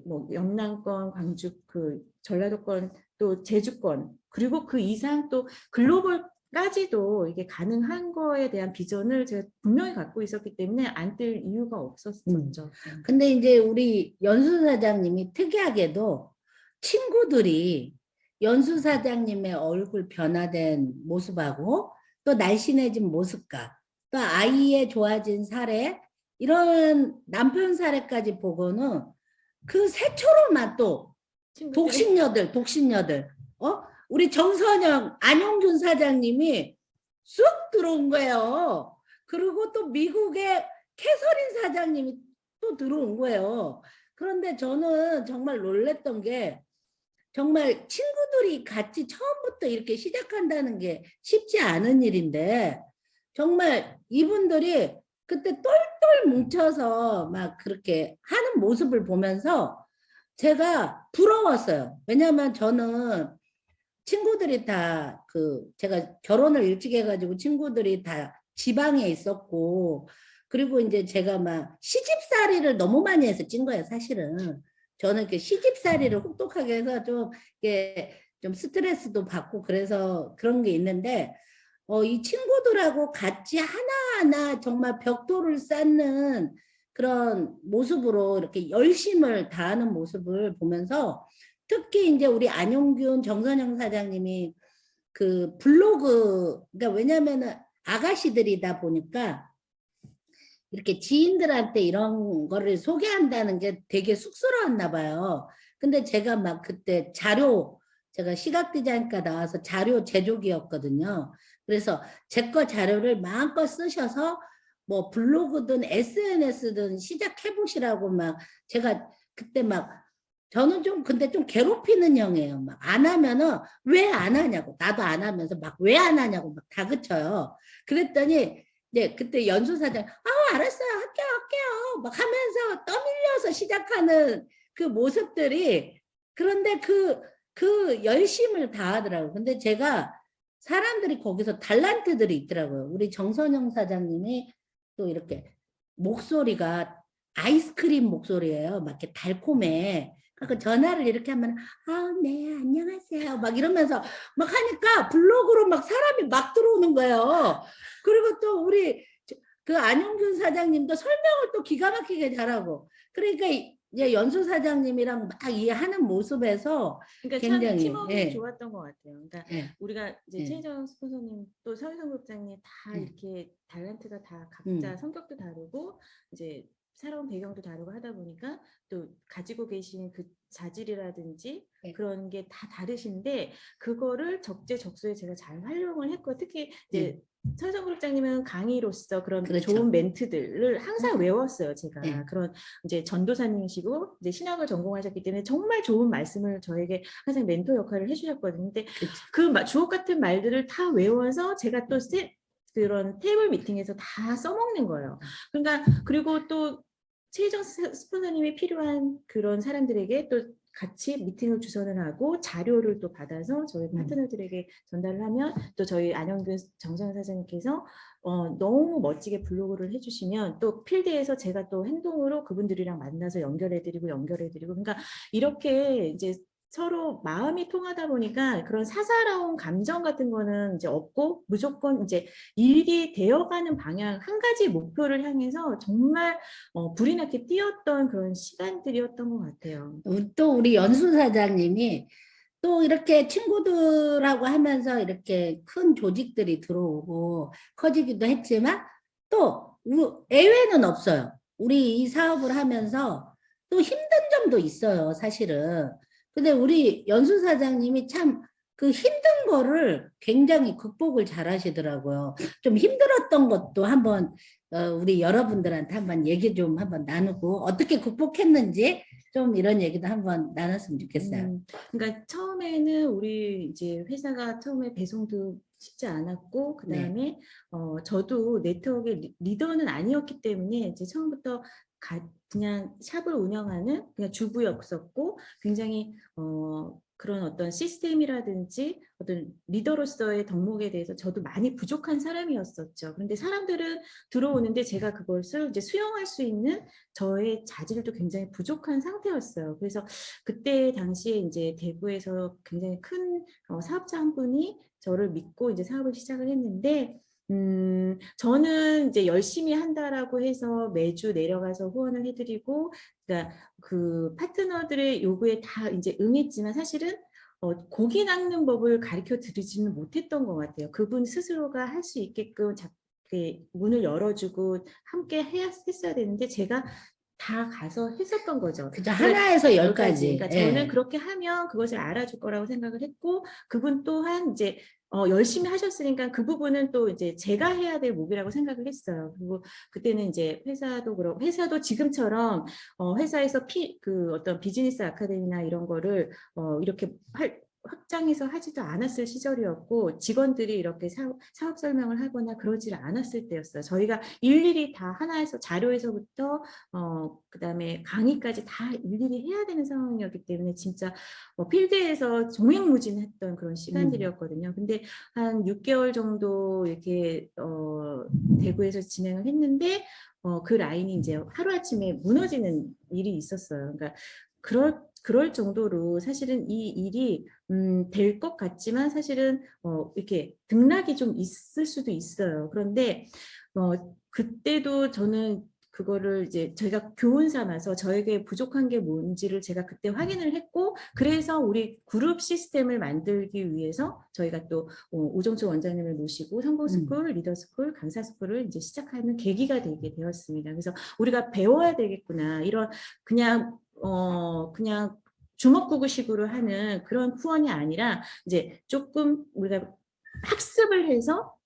뭐 영남권, 광주, 그 전라도권, 또 제주권 그리고 그 이상 또 글로벌까지도 이게 가능한 거에 대한 비전을 제가 분명히 갖고 있었기 때문에 안 뜰 이유가 없었죠. 근데 이제 우리 연수 사장님이 특이하게도 친구들이 연수 사장님의 얼굴 변화된 모습하고 또 날씬해진 모습과 또 아이의 좋아진 사례 이런 남편 사례까지 보고는 그 새초롬한 또 독신녀들 우리 정선영 안용준 사장님이 쑥 들어온 거예요. 그리고 또 미국의 캐서린 사장님이 또 들어온 거예요. 그런데 저는 정말 놀랬던 게 정말 친구들이 같이 처음부터 이렇게 시작한다는 게 쉽지 않은 일인데 정말 이분들이 그때 똘똘 뭉쳐서 막 그렇게 하는 모습을 보면서 제가 부러웠어요. 왜냐하면 저는 친구들이 다 제가 결혼을 일찍 해가지고 친구들이 다 지방에 있었고 그리고 이제 제가 막 시집살이를 너무 많이 해서 찐 거예요, 사실은. 저는 이렇게 시집살이를 혹독하게 해서 좀 스트레스도 받고 그래서 그런 게 있는데 이 친구들하고 같이 하나하나 정말 벽돌을 쌓는 그런 모습으로 이렇게 열심을 다하는 모습을 보면서 특히 이제 우리 안용균 정선영 사장님이 그 블로그, 그러니까 왜냐면은 아가씨들이다 보니까 이렇게 지인들한테 이런 거를 소개한다는 게 되게 쑥스러웠나 봐요. 근데 제가 막 그때 제가 시각 디자인과 나와서 자료 제조기였거든요. 그래서 제 거 자료를 마음껏 쓰셔서 뭐 블로그든 SNS든 시작해 보시라고 막 제가 그때 막 저는 좀 근데 좀 괴롭히는 형이에요. 막 안 하면은 왜 안 하냐고 나도 안 하면서 막 왜 안 하냐고 막 다그쳐요. 그랬더니 이제 그때 연수사장 알았어요 할게요 막 하면서 떠밀려서 시작하는 그 모습들이 그런데 그 열심을 다하더라고요. 근데 제가 사람들이 거기서 달란트들이 있더라고요. 우리 정선영 사장님이 또 이렇게 목소리가 아이스크림 목소리예요. 막 이렇게 달콤해. 그러니까 전화를 이렇게 하면 네 안녕하세요 막 이러면서 막 하니까 블로그로 막 사람이 막 들어오는 거예요. 그리고 또 우리 그 안용균 사장님도 설명을 또 기가 막히게 잘하고 그러니까 이제 연수 사장님이랑 막 이 하는 모습에서 그러니까 참 굉장히 팀워크가 좋았던 것 같아요. 그러니까 예, 우리가 이제 예. 최혜정 스폰서님 또 서유성 국장님 다 예. 이렇게 탤런트가 다 각자 음. 성격도 다르고 이제 살아온 배경도 다르고 하다 보니까 또 가지고 계신 그 자질이라든지 예. 그런 게 다 다르신데 그거를 적재적소에 제가 잘 활용을 했고 특히 이제 서유성 국장님은 강의로서 그런 그렇죠. 좋은 멘트들을 항상 외웠어요. 제가 예. 그런 이제 전도사님이시고 이제 신학을 전공하셨기 때문에 정말 좋은 말씀을 저에게 항상 멘토 역할을 해주셨거든요. 근데 그 주옥 같은 말들을 다 외워서 제가 또 그런 테이블 미팅에서 다 써먹는 거예요. 그러니까 그리고 또 최혜정 스폰서님이 필요한 그런 사람들에게 또 같이 미팅을 주선을 하고 자료를 또 받아서 저희 파트너들에게 전달을 하면 또 저희 안영균 정선 사장님께서 너무 멋지게 블로그를 해주시면 또 필드에서 제가 또 행동으로 그분들이랑 만나서 연결해드리고 그러니까 이렇게 이제 서로 마음이 통하다 보니까 그런 사사로운 감정 같은 거는 이제 없고 무조건 이제 일이 되어가는 방향 한 가지 목표를 향해서 정말 불이 나게 뛰었던 그런 시간들이었던 것 같아요. 또 우리 연수 사장님이 또 이렇게 친구들하고 하면서 이렇게 큰 조직들이 들어오고 커지기도 했지만 또 예외는 없어요. 우리 이 사업을 하면서 또 힘든 점도 있어요, 사실은. 근데 우리 연수 사장님이 참 그 힘든 거를 굉장히 극복을 잘 하시더라고요. 좀 힘들었던 것도 한번 우리 여러분들한테 한번 얘기 좀 한번 나누고 어떻게 극복했는지 좀 이런 얘기도 한번 나눴으면 좋겠어요. 그러니까 처음에는 우리 이제 회사가 처음에 배송도 쉽지 않았고 그 다음에 저도 네트워크의 리더는 아니었기 때문에 이제 처음부터 그냥 샵을 운영하는 그냥 주부였었고 굉장히 그런 어떤 시스템이라든지 어떤 리더로서의 덕목에 대해서 저도 많이 부족한 사람이었었죠. 그런데 사람들은 들어오는데 제가 그것을 이제 수용할 수 있는 저의 자질도 굉장히 부족한 상태였어요. 그래서 그때 당시에 이제 대구에서 굉장히 큰 사업자 한 분이 저를 믿고 이제 사업을 시작을 했는데 저는 이제 열심히 한다라고 해서 매주 내려가서 후원을 해드리고, 그러니까 그 파트너들의 요구에 다 이제 응했지만 사실은 고기 낚는 법을 가르쳐 드리지는 못했던 것 같아요. 그분 스스로가 할 수 있게끔 문을 열어주고 함께 했어야 되는데 제가 다 가서 했었던 거죠. 그죠. 하나에서 10가지. 그러니까 저는 그렇게 하면 그것을 알아줄 거라고 생각을 했고, 그분 또한 이제 열심히 하셨으니까 그 부분은 또 이제 제가 해야 될 몫이라고 생각을 했어요. 그리고 그때는 이제 회사도 지금처럼 회사에서 그 어떤 비즈니스 아카데미나 이런 거를 이렇게 확장해서 하지도 않았을 시절이었고 직원들이 이렇게 사업 설명을 하거나 그러지 않았을 때였어요. 저희가 일일이 다 하나에서 자료에서부터 그다음에 강의까지 다 일일이 해야 되는 상황이었기 때문에 진짜 필드에서 종횡무진했던 그런 시간들이었거든요. 근데 한 6개월 정도 이렇게 대구에서 진행을 했는데 그 라인이 이제 하루아침에 무너지는 일이 있었어요. 그러니까 그럴 정도로 사실은 이 일이 될 것 같지만 사실은 이렇게 등락이 좀 있을 수도 있어요. 그런데 그때도 저는 그거를 이제 저희가 교훈 삼아서 저에게 부족한 게 뭔지를 제가 그때 확인을 했고, 그래서 우리 그룹 시스템을 만들기 위해서 저희가 또 오정초 원장님을 모시고 성공스쿨, 리더스쿨, 강사스쿨을 이제 시작하는 계기가 되게 되었습니다. 그래서 우리가 배워야 되겠구나, 이런 그냥 주먹구구식으로 하는 그런 후원이 아니라 이제 조금 우리가 학습을 해서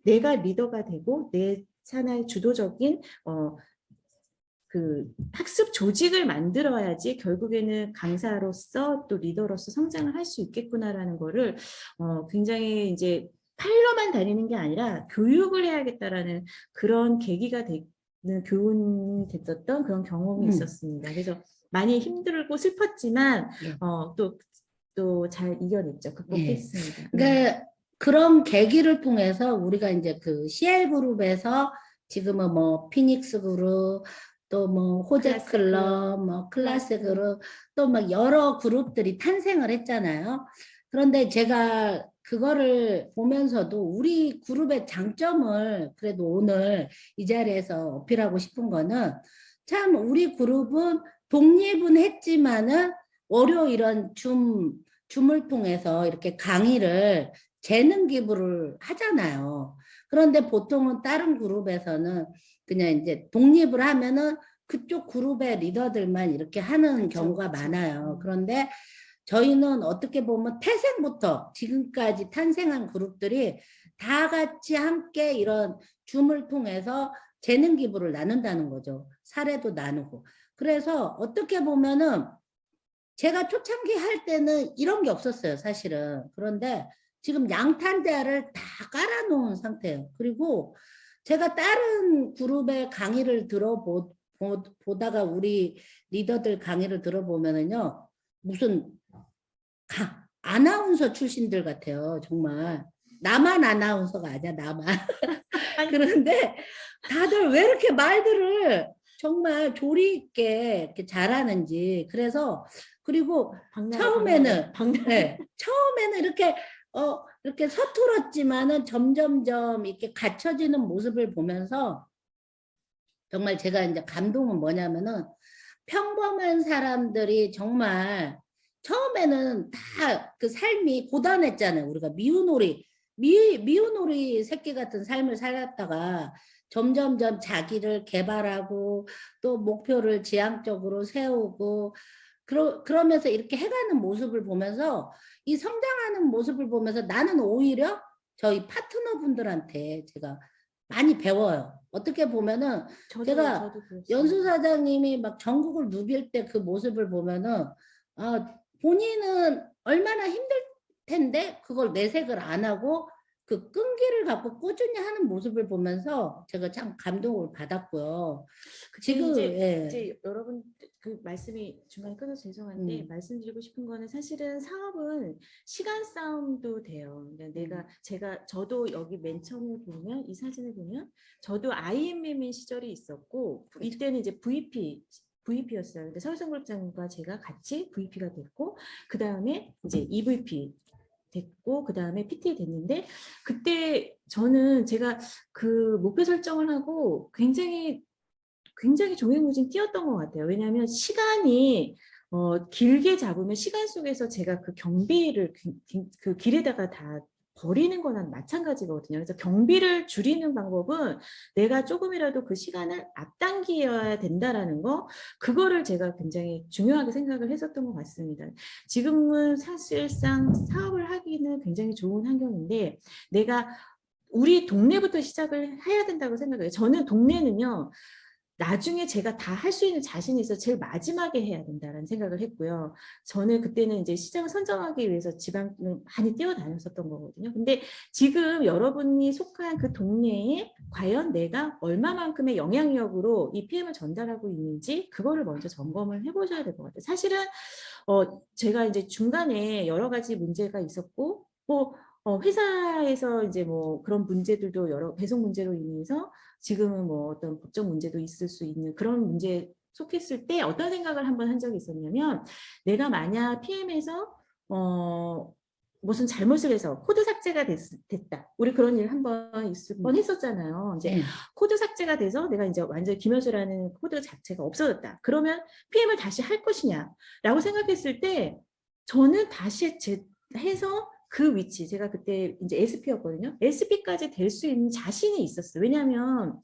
내가 리더가 되고 내 산하의 주도적인 그 학습 조직을 만들어야지 결국에는 강사로서 또 리더로서 성장을 할 수 있겠구나라는 거를 굉장히 이제 팔로만 다니는 게 아니라 교육을 해야겠다라는 그런 계기가 되는 교훈이 됐었던 그런 경험이 있었습니다. 그래서 많이 힘들고 슬펐지만 또 잘 이겨냈죠. 극복했습니다. 그러니까 그런 계기를 통해서 우리가 이제 그 CL 그룹에서 지금은 뭐 피닉스 그룹, 또 뭐 호재 클럽, 뭐 클래스 그룹, 또 막 여러 그룹들이 탄생을 했잖아요. 그런데 제가 그거를 보면서도 우리 그룹의 장점을 그래도 오늘 이 자리에서 어필하고 싶은 거는, 참 우리 그룹은 독립은 했지만은 월요 이런 줌을 통해서 이렇게 강의를 재능 기부를 하잖아요. 그런데 보통은 다른 그룹에서는 그냥 이제 독립을 하면은 그쪽 그룹의 리더들만 이렇게 하는 경우가 많아요. 그런데 저희는 어떻게 보면 태생부터 지금까지 탄생한 그룹들이 다 같이 함께 이런 줌을 통해서 재능 기부를 나눈다는 거죠. 사례도 나누고. 그래서 어떻게 보면은 제가 초창기 할 때는 이런 게 없었어요, 사실은. 그런데 지금 양탄자를 다 깔아놓은 상태예요. 그리고 제가 다른 그룹의 강의를 보다가 우리 리더들 강의를 들어보면은요, 무슨 아나운서 출신들 같아요, 정말. 나만 아나운서가 아니야, 나만. 그런데 다들 왜 이렇게 말들을 정말 조리 있게 이렇게 잘하는지. 그래서 그리고 처음에는 이렇게 서툴었지만은 점점점 이렇게 갖춰지는 모습을 보면서 정말 제가 이제 감동은 뭐냐면은, 평범한 사람들이 정말 처음에는 다 그 삶이 고단했잖아요. 우리가 미운 오리 새끼 같은 삶을 살았다가 점점점 자기를 개발하고 또 목표를 지향적으로 세우고 그러면서 이렇게 해가는 모습을 보면서, 이 성장하는 모습을 보면서 나는 오히려 저희 파트너분들한테 제가 많이 배워요. 어떻게 보면은 제가 연수 사장님이 막 전국을 누빌 때 그 모습을 보면은 본인은 얼마나 힘들 텐데 그걸 내색을 안 하고 그 끈기를 갖고 꾸준히 하는 모습을 보면서 제가 참 감동을 받았고요. 지금 이제 여러분 그 말씀이 중간에 끊어서 죄송한데 말씀드리고 싶은 거는, 사실은 사업은 시간 싸움도 돼요. 그러니까 저도 여기 맨 처음에 보면 이 사진을 보면 저도 IMM인 시절이 있었고, 그렇죠. 이때는 이제 VP였어요. 근데 서울성그룹장과 제가 같이 VP가 됐고, 그 다음에 이제 EVP 됐고, 그 다음에 PT 됐는데, 그때 저는 제가 그 목표 설정을 하고 굉장히 종횡무진 뛰었던 것 같아요. 왜냐하면 시간이 길게 잡으면 시간 속에서 제가 그 경비를 그 길에다가 다 버리는 거나 마찬가지거든요. 그래서 경비를 줄이는 방법은 내가 조금이라도 그 시간을 앞당겨야 된다라는 거, 그거를 제가 굉장히 중요하게 생각을 했었던 것 같습니다. 지금은 사실상 사업을 하기는 굉장히 좋은 환경인데, 내가 우리 동네부터 시작을 해야 된다고 생각해요. 저는 동네는요, 나중에 제가 다 할 수 있는 자신이 있어 제일 마지막에 해야 된다는 생각을 했고요. 저는 그때는 이제 시장을 선정하기 위해서 지방을 많이 뛰어다녔었던 거거든요. 근데 지금 여러분이 속한 그 동네에 과연 내가 얼마만큼의 영향력으로 이 PM을 전달하고 있는지, 그거를 먼저 점검을 해보셔야 될 것 같아요. 사실은 제가 이제 중간에 여러 가지 문제가 있었고, 회사에서 이제 뭐 그런 문제들도 여러 배송 문제로 인해서 지금은 뭐 어떤 법적 문제도 있을 수 있는 그런 문제에 속했을 때 어떤 생각을 한번 한 적이 있었냐면, 내가 만약 PM에서 무슨 잘못을 해서 코드 삭제가 됐다. 우리 그런 일 한번 있을 뻔 했었잖아요. 이제 네. 코드 삭제가 돼서 내가 이제 완전 김현수라는 코드 자체가 없어졌다. 그러면 PM을 다시 할 것이냐라고 생각했을 때 저는 다시 해서 그 위치, 제가 그때 이제 SP였거든요. SP까지 될 수 있는 자신이 있었어요. 왜냐하면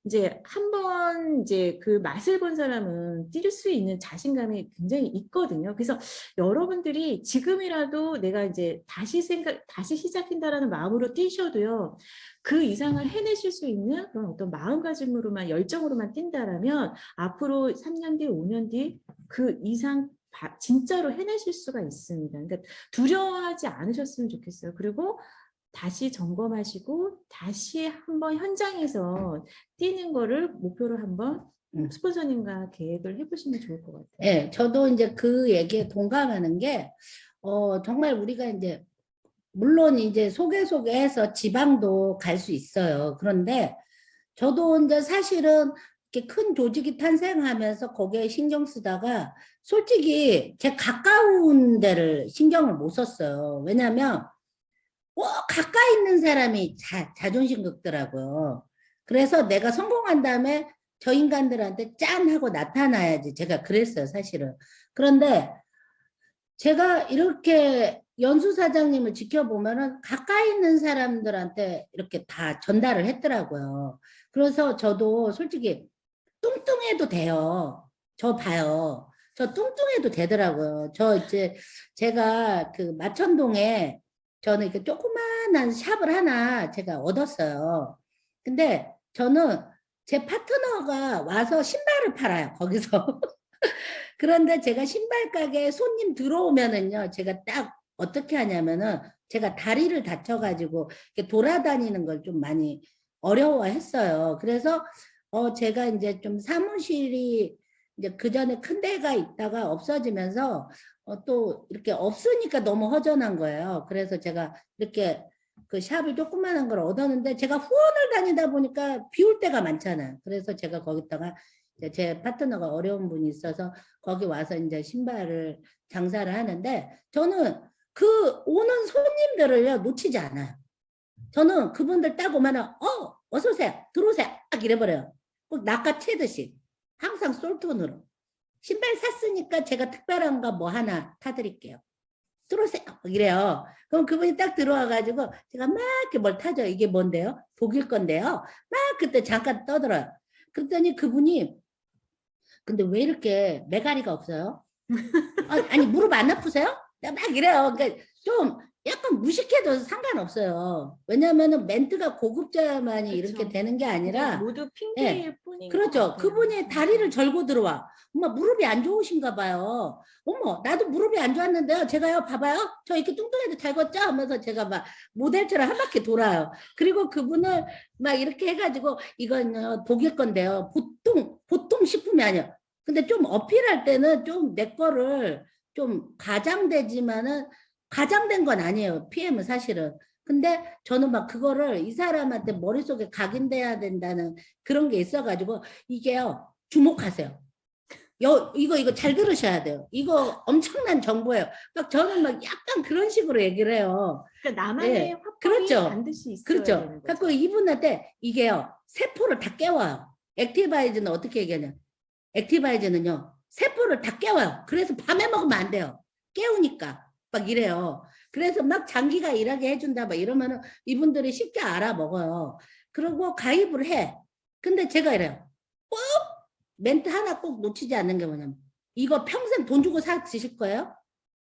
이제 한번 이제 그 맛을 본 사람은 뛸 수 있는 자신감이 굉장히 있거든요. 그래서 여러분들이 지금이라도 내가 이제 다시 시작한다라는 마음으로 뛰셔도요. 그 이상을 해내실 수 있는 그런 어떤 마음가짐으로만 열정으로만 뛴다라면 앞으로 3년 뒤, 5년 뒤 그 이상 진짜로 해내실 수가 있습니다. 그러니까 두려워하지 않으셨으면 좋겠어요. 그리고 다시 점검하시고 다시 한번 현장에서 뛰는 거를 목표로 한번 스폰서님과 계획을 해보시면 좋을 것 같아요. 네, 저도 이제 그 얘기에 동감하는 게, 정말 우리가 이제, 물론 이제 소개해서 지방도 갈 수 있어요. 그런데 저도 이제 사실은 이렇게 큰 조직이 탄생하면서 거기에 신경 쓰다가 솔직히 제 가까운 데를 신경을 못 썼어요. 왜냐면 꼭 가까이 있는 사람이 자존심 긁더라고요. 그래서 내가 성공한 다음에 저 인간들한테 짠 하고 나타나야지. 제가 그랬어요, 사실은. 그런데 제가 이렇게 연수 사장님을 지켜보면은 가까이 있는 사람들한테 이렇게 다 전달을 했더라고요. 그래서 저도 솔직히 뚱뚱해도 돼요. 저 봐요. 저 뚱뚱해도 되더라고요. 저 이제 제가 그 마천동에 저는 이렇게 조그만한 샵을 하나 제가 얻었어요. 근데 저는 제 파트너가 와서 신발을 팔아요, 거기서. 그런데 제가 신발 가게에 손님 들어오면은요, 제가 딱 어떻게 하냐면은 제가 다리를 다쳐가지고 이렇게 돌아다니는 걸 좀 많이 어려워했어요. 그래서 제가 이제 좀 사무실이 이제 그 전에 큰 데가 있다가 없어지면서 또 이렇게 없으니까 너무 허전한 거예요. 그래서 제가 이렇게 그 샵을 조그만한 걸 얻었는데 제가 후원을 다니다 보니까 비울 때가 많잖아요. 그래서 제가 거기다가 이제 제 파트너가 어려운 분이 있어서 거기 와서 이제 신발을 장사를 하는데 저는 그 오는 손님들을요 놓치지 않아요. 저는 그분들 딱 오면은 어서 오세요, 들어오세요 딱 이래버려요. 꼭 낚아채듯이 항상 솔톤으로 신발 샀으니까 제가 특별한 거 뭐 하나 타드릴게요. 들어오세요 이래요. 그럼 그분이 딱 들어와가지고 제가 막 이렇게 뭘 타죠. 이게 뭔데요? 독일 건데요. 막 그때 잠깐 떠들어요. 그랬더니 그분이 근데 왜 이렇게 매가리가 없어요? 아니 무릎 안 아프세요? 내가 막 이래요. 그러니까 좀 약간 무식해도 상관없어요. 왜냐하면 멘트가 고급져야만이 그렇죠. 이렇게 되는 게 아니라 모두 핑계일 예, 뿐인 것 그렇죠. 같아요. 그분이 다리를 절고 들어와. 엄마 무릎이 안 좋으신가 봐요. 어머 나도 무릎이 안 좋았는데요. 제가요 봐봐요. 저 이렇게 뚱뚱해도 잘 걷죠? 하면서 제가 막 모델처럼 한 바퀴 돌아요. 그리고 그분을 막 이렇게 해가지고 이건 독일 건데요. 보통 식품이 아니에요. 근데 좀 어필할 때는 좀 내 거를 좀 과장되지만은 과장된 건 아니에요. PM은 사실은. 근데 저는 막 그거를 이 사람한테 머릿속에 각인돼야 된다는 그런 게 있어가지고 이게요. 주목하세요. 이거 잘 들으셔야 돼요. 이거 엄청난 정보예요. 막 저는 막 약간 그런 식으로 얘기를 해요. 그러니까 나만의 네, 화법이 그렇죠. 반드시 있어야 그렇죠. 되는 거죠. 그래서 이분한테 이게요. 세포를 다 깨워요. 액티바이즈는 어떻게 얘기하냐. 액티바이즈는요. 세포를 다 깨워요. 그래서 밤에 먹으면 안 돼요. 깨우니까. 막 이래요. 그래서 막 장기가 일하게 해준다 막 이러면은 이분들이 쉽게 알아먹어요. 그리고 가입을 해. 근데 제가 이래요. 꼭 멘트 하나 꼭 놓치지 않는 게 뭐냐면 이거 평생 돈 주고 사 드실 거예요?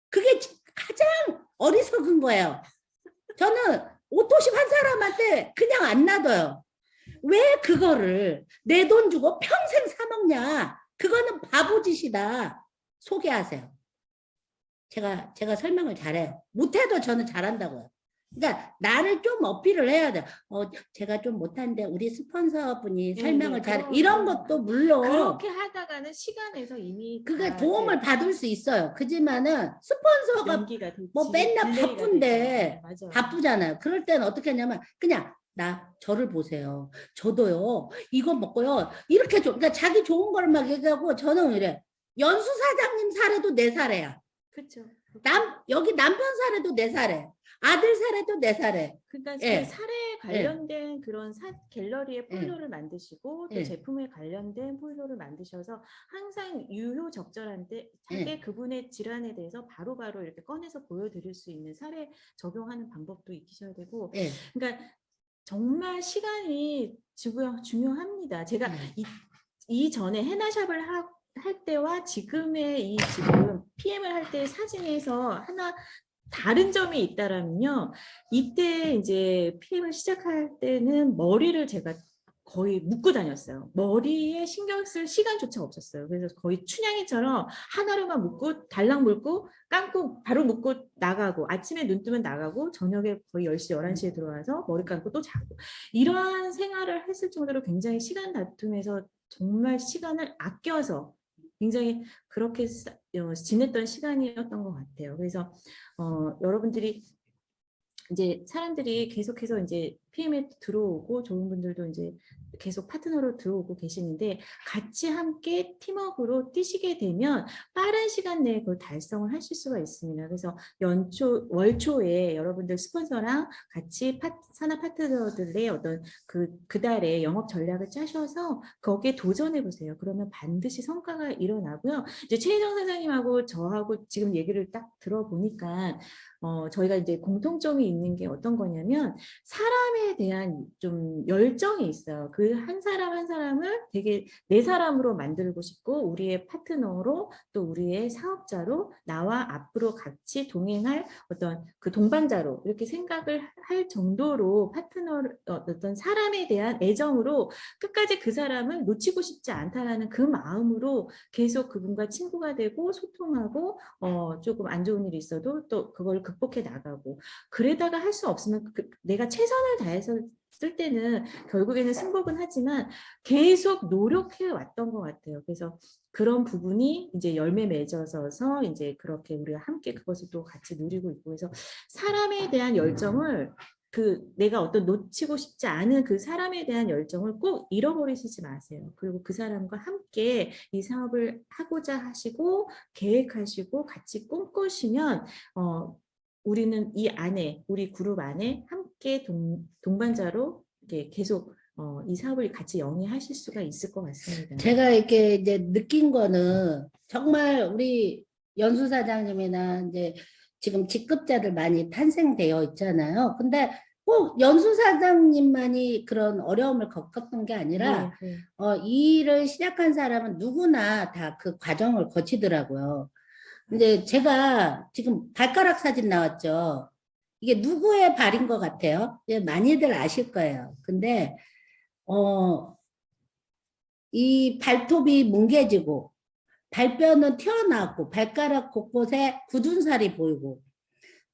그게 가장 어리석은 거예요. 저는 오토십 한 사람한테 그냥 안 놔둬요. 왜 그거를 내 돈 주고 평생 사 먹냐? 그거는 바보짓이다. 소개하세요. 제가 설명을 잘해요. 못해도 저는 잘한다고요. 그러니까 나를 좀 어필을 해야 돼요. 제가 좀 못한데 우리 스폰서분이 설명을 잘해. 이런 것도 물론 그렇게 하다가는 시간에서 이미 그게 다 도움을 이제 받을 수 있어요. 그지만은 스폰서가 연기가 될지, 뭐 맨날 딜레이가 바쁜데 될지. 맞아요. 바쁘잖아요. 그럴 때는 어떻게 하냐면 그냥 저를 보세요. 저도요. 이거 먹고요. 이렇게 그러니까 자기 좋은 걸 막 얘기하고 저는 이래. 연수 사장님 사례도 내 사례야. 그렇죠. 여기 남편 살에도 4살에, 아들 살에도 4살에. 그러니까 예. 그 사례에 관련된 그런 갤러리의 폴더를 만드시고 또 예. 제품에 관련된 폴더를 만드셔서 항상 유효적절한데 하게 그분의 질환에 대해서 바로바로 이렇게 꺼내서 보여드릴 수 있는 사례 적용하는 방법도 익히셔야 되고, 예. 그러니까 정말 시간이 중요합니다. 제가 이전에 헤나샵을 할 때와 지금의 지금 PM을 할 때 사진에서 하나 다른 점이 있다라면요. 이때 이제 PM을 시작할 때는 머리를 제가 거의 묶고 다녔어요. 머리에 신경 쓸 시간조차 없었어요. 그래서 거의 춘향이처럼 하나로만 묶고 달랑 묶고 감고 바로 묶고 나가고, 아침에 눈 뜨면 나가고 저녁에 거의 10시, 11시에 들어와서 머리 감고 또 자고, 이러한 생활을 했을 정도로 굉장히 시간 다툼에서 정말 시간을 아껴서 굉장히 그렇게 지냈던 시간이었던 것 같아요. 그래서 여러분들이 이제 사람들이 계속해서 이제 PM에 들어오고 좋은 분들도 이제 계속 파트너로 들어오고 계시는데, 같이 함께 팀워크로 뛰시게 되면 빠른 시간 내에 그걸 달성을 하실 수가 있습니다. 그래서 월초에 여러분들 스폰서랑 같이 산업 파트너들의 어떤 그 달에 영업 전략을 짜셔서 거기에 도전해 보세요. 그러면 반드시 성과가 일어나고요. 이제 최혜정 사장님하고 저하고 지금 얘기를 딱 들어보니까 저희가 이제 공통점이 있는 게 어떤 거냐면, 사람에 대한 좀 열정이 있어요. 그 한 사람 한 사람을 되게 내 사람으로 만들고 싶고, 우리의 파트너로 또 우리의 사업자로 나와 앞으로 같이 동행할 어떤 그 동반자로 이렇게 생각을 할 정도로 어떤 사람에 대한 애정으로 끝까지 그 사람을 놓치고 싶지 않다라는 그 마음으로 계속 그분과 친구가 되고 소통하고, 조금 안 좋은 일이 있어도 또 그걸 극복해 나가고, 그러다가 할 수 없으면 내가 최선을 다해서 쓸 때는 결국에는 승복은 하지만 계속 노력해 왔던 것 같아요. 그래서 그런 부분이 이제 열매 맺어서 이제 그렇게 우리가 함께 그것을 또 같이 누리고 있고, 그래서 사람에 대한 열정을, 내가 어떤 놓치고 싶지 않은 그 사람에 대한 열정을 꼭 잃어버리시지 마세요. 그리고 그 사람과 함께 이 사업을 하고자 하시고 계획하시고 같이 꿈꾸시면 우리는 이 안에, 우리 그룹 안에 함께 동반자로 이렇게 계속 이 사업을 같이 영위하실 수가 있을 것 같습니다. 제가 이렇게 이제 느낀 거는, 정말 우리 연수 사장님이나 이제 지금 직급자들 많이 탄생되어 있잖아요. 근데 꼭 연수 사장님만이 그런 어려움을 겪었던 게 아니라 네. 이 일을 시작한 사람은 누구나 다 그 과정을 거치더라고요. 근데 제가 지금 발가락 사진 나왔죠. 이게 누구의 발인 것 같아요? 이제 많이들 아실 거예요. 근데 이 발톱이 뭉개지고 발뼈는 튀어나왔고 발가락 곳곳에 굳은 살이 보이고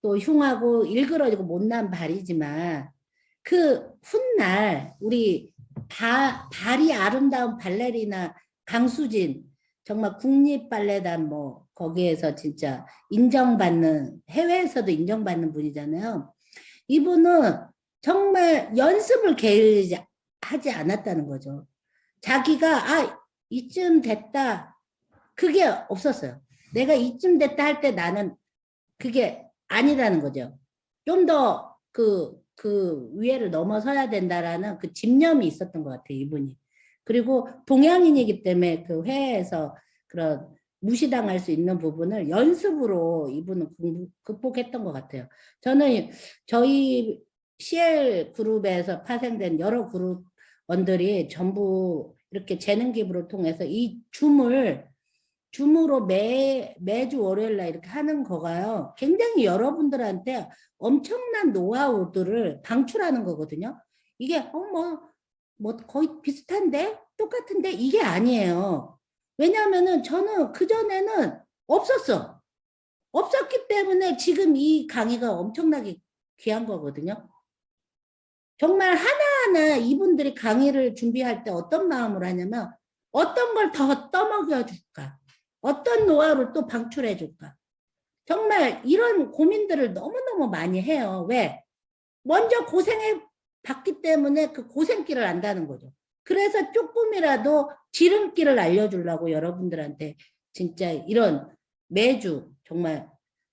또 흉하고 일그러지고 못난 발이지만, 그 훗날 우리 발이 아름다운 발레리나 강수진, 정말 국립발레단 뭐 거기에서 진짜 인정받는, 해외에서도 인정받는 분이잖아요. 이분은 정말 연습을 게을리하지 않았다는 거죠. 자기가 이쯤 됐다, 그게 없었어요. 내가 이쯤 됐다 할 때 나는 그게 아니라는 거죠. 좀 더 그 위에를 넘어서야 된다라는 그 집념이 있었던 것 같아요, 이분이. 그리고 동양인이기 때문에 그 회에서 그런 무시당할 수 있는 부분을 연습으로 이분은 극복했던 것 같아요. 저는 저희 CL 그룹에서 파생된 여러 그룹원들이 전부 이렇게 재능 기부를 통해서 이 줌으로 매주 월요일 날 이렇게 하는 거가요, 굉장히 여러분들한테 엄청난 노하우들을 방출하는 거거든요. 이게 뭐 거의 비슷한데 똑같은데 이게 아니에요. 왜냐하면은 저는 그전에는 없었기 때문에 지금 이 강의가 엄청나게 귀한 거거든요. 정말 하나하나 이분들이 강의를 준비할 때 어떤 마음으로 하냐면, 어떤 걸 더 떠먹여 줄까, 어떤 노하우를 또 방출해 줄까, 정말 이런 고민들을 너무너무 많이 해요. 왜? 먼저 고생해 봤기 때문에 그 고생길을 안다는 거죠. 그래서 조금이라도 지름길을 알려주려고 여러분들한테 진짜 이런 매주 정말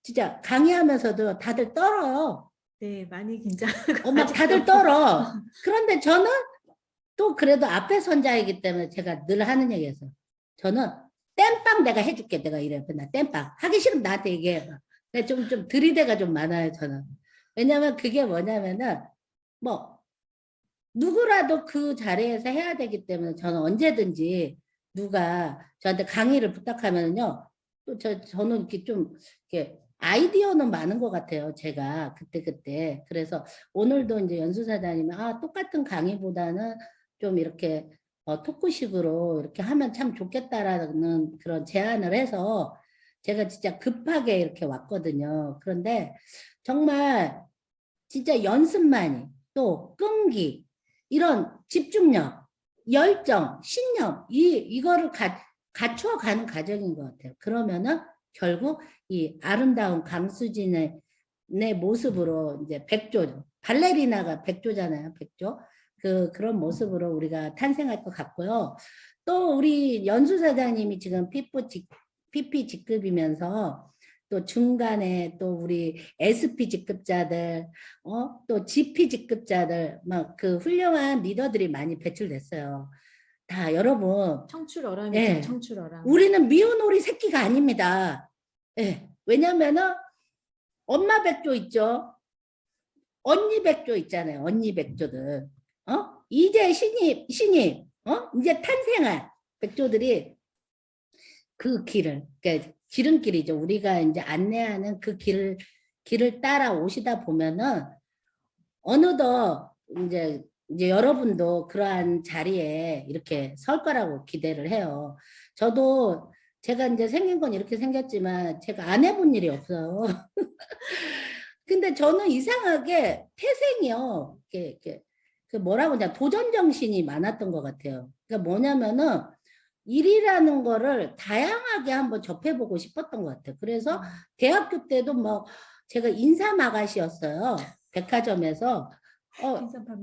진짜 강의하면서도 다들 떨어요. 네, 많이 긴장하고 막 아직도. 다들 떨어. 그런데 저는 또 그래도 앞에 선자이기 때문에 제가 늘 하는 얘기였어요. 저는 땜빵 내가 해줄게. 내가 이래. 맨날 땜빵. 하기 싫으면 나한테 얘기해. 좀 들이대가 좀 많아요. 저는. 왜냐면 그게 뭐냐면은 뭐 누구라도 그 자리에서 해야 되기 때문에 저는 언제든지 누가 저한테 강의를 부탁하면요. 또 저는 이렇게 좀 이렇게 아이디어는 많은 것 같아요. 제가 그때. 그래서 오늘도 이제 연수사장님이 똑같은 강의보다는 좀 이렇게 토크식으로 이렇게 하면 참 좋겠다라는 그런 제안을 해서 제가 진짜 급하게 이렇게 왔거든요. 그런데 정말 진짜 연습만이 또 끈기 이런 집중력, 열정, 신념 이거를 갖춰가는 과정인 것 같아요. 그러면은 결국 이 아름다운 강수진의 내 모습으로 이제 백조 발레리나가 백조잖아요. 백조 그런 모습으로 우리가 탄생할 것 같고요. 또 우리 연수 사장님이 지금 PP 직급이면서 또 중간에 또 우리 SP 직급자들, 또 GP 직급자들, 막 그 훌륭한 리더들이 많이 배출됐어요. 다 여러분, 청출어람이죠. 예. 청출어람. 우리는 미운 오리 새끼가 아닙니다. 예. 왜냐면은 엄마 백조 있죠. 언니 백조 있잖아요. 언니 백조들. 이제 신입, 이제 탄생할 백조들이 그 길을, 그러니까 지름길이죠. 우리가 이제 안내하는 그 길을 따라 오시다 보면은 어느덧 이제 여러분도 그러한 자리에 이렇게 설 거라고 기대를 해요. 저도 제가 이제 생긴 건 이렇게 생겼지만 제가 안 해본 일이 없어요. 근데 저는 이상하게 태생이요. 그 뭐라고 하냐, 도전 정신이 많았던 것 같아요. 그러니까 뭐냐면은 일이라는 거를 다양하게 한번 접해보고 싶었던 것 같아요. 그래서 대학교 때도 뭐 제가 인삼아가씨였어요. 백화점에서.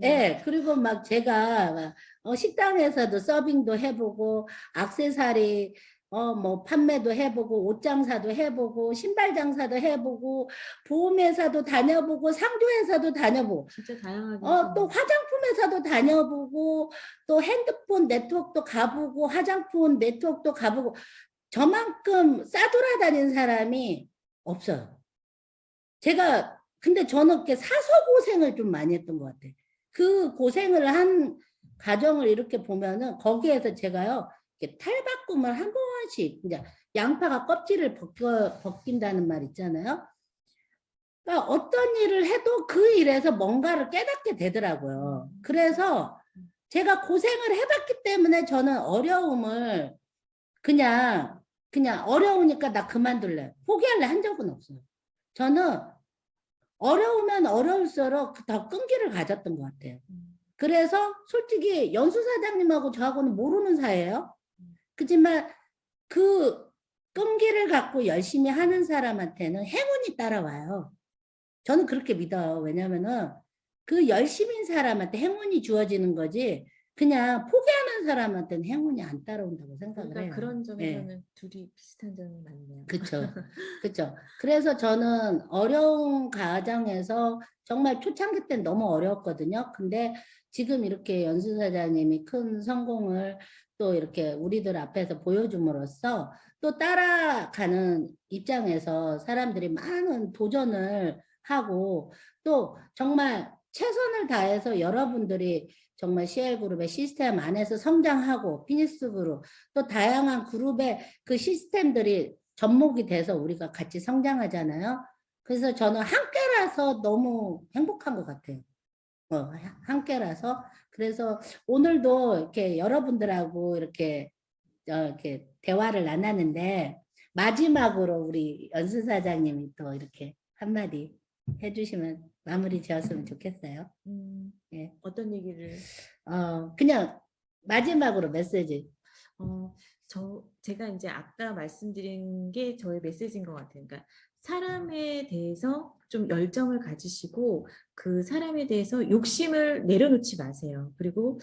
예, 그리고 막 제가 식당에서도 서빙도 해보고 액세서리 뭐 판매도 해보고 옷 장사도 해보고 신발 장사도 해보고 보험회사도 다녀보고 상조회사도 다녀보고 진짜 다양하게. 또 화장품 회사도 다녀보고 또 핸드폰 네트워크도 가보고 화장품 네트워크도 가보고 저만큼 싸돌아다닌 사람이 없어요. 제가 근데 저는 이렇게 사서 고생을 좀 많이 했던 것 같아요. 그 고생을 한 과정을 이렇게 보면은 거기에서 제가요 이렇게 탈바꿈을 한 번씩 이제 양파가 껍질을 벗긴다는 말 있잖아요. 그러니까 어떤 일을 해도 그 일에서 뭔가를 깨닫게 되더라고요. 그래서 제가 고생을 해봤기 때문에 저는 어려움을 그냥 어려우니까 나 그만둘래. 포기할래 한 적은 없어요. 저는 어려우면 어려울수록 더 끈기를 가졌던 것 같아요. 그래서 솔직히 연수 사장님하고 저하고는 모르는 사이예요. 그렇지만 그 끈기를 갖고 열심히 하는 사람한테는 행운이 따라와요. 저는 그렇게 믿어요. 왜냐면은 그 열심인 사람한테 행운이 주어지는 거지 그냥 포기하는 사람한테는 행운이 안 따라온다고 생각을 그러니까 해요. 그런 점에서는 예. 둘이 비슷한 점이 많네요. 그렇죠. 그래서 저는 어려운 과정에서 정말 초창기 때는 너무 어려웠거든요. 근데 지금 이렇게 연수 사장님이 큰 성공을 또 이렇게 우리들 앞에서 보여줌으로써 또 따라가는 입장에서 사람들이 많은 도전을 하고 또 정말 최선을 다해서 여러분들이 정말 CL그룹의 시스템 안에서 성장하고 피니스그룹 또 다양한 그룹의 그 시스템들이 접목이 돼서 우리가 같이 성장하잖아요. 그래서 저는 함께라서 너무 행복한 것 같아요. 함께라서. 그래서 오늘도 이렇게 여러분들하고 이렇게 대화를 나눴는데 마지막으로 우리 연수 사장님이 또 이렇게 한마디 해주시면 마무리 지었으면 좋겠어요. 예. 어떤 얘기를? 그냥 마지막으로 메시지. 제가 이제 아까 말씀드린 게 저의 메시지인 것 같아요. 그러니까 사람에 대해서 좀 열정을 가지시고 그 사람에 대해서 욕심을 내려놓지 마세요. 그리고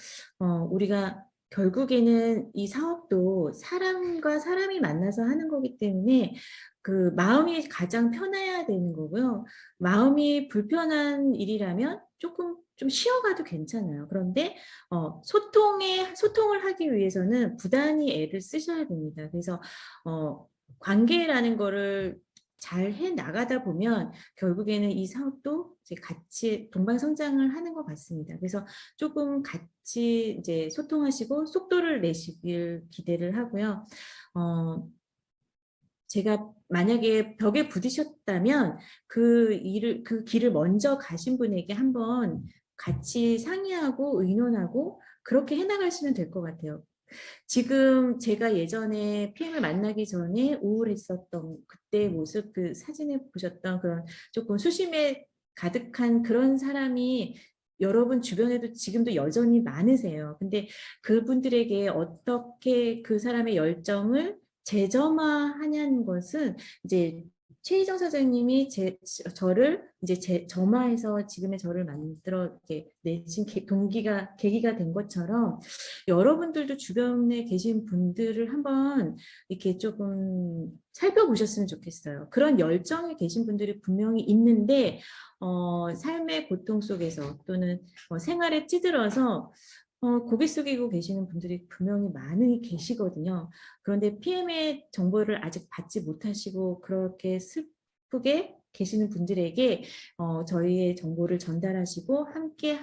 우리가 결국에는 이 사업도 사람과 사람이 만나서 하는 거기 때문에 그 마음이 가장 편해야 되는 거고요. 마음이 불편한 일이라면 조금 좀 쉬어가도 괜찮아요. 그런데 소통을 하기 위해서는 부단히 애를 쓰셔야 됩니다. 그래서 관계라는 거를 잘 해 나가다 보면 결국에는 이 사업도 이제 같이 동반 성장을 하는 것 같습니다. 그래서 조금 같이 이제 소통하시고 속도를 내시길 기대를 하고요. 제가 만약에 벽에 부딪혔다면 그 길을 먼저 가신 분에게 한번 같이 상의하고 의논하고 그렇게 해나가시면 될 것 같아요. 지금 제가 예전에 PM을 만나기 전에 우울했었던 그때 모습, 그 사진에 보셨던 그런 조금 수심에 가득한 그런 사람이 여러분 주변에도 지금도 여전히 많으세요. 근데 그분들에게 어떻게 그 사람의 열정을 재점화하냐는 것은 이제 최희정 사장님이 저를 이제 점화해서 지금의 저를 만들어 내신 계기가 된 것처럼 여러분들도 주변에 계신 분들을 한번 이렇게 조금 살펴보셨으면 좋겠어요. 그런 열정이 계신 분들이 분명히 있는데 삶의 고통 속에서 또는 생활에 찌들어서 고개 숙이고 계시는 분들이 분명히 많이 계시거든요. 그런데 PM의 정보를 아직 받지 못하시고 그렇게 슬프게 계시는 분들에게 저희의 정보를 전달하시고 함께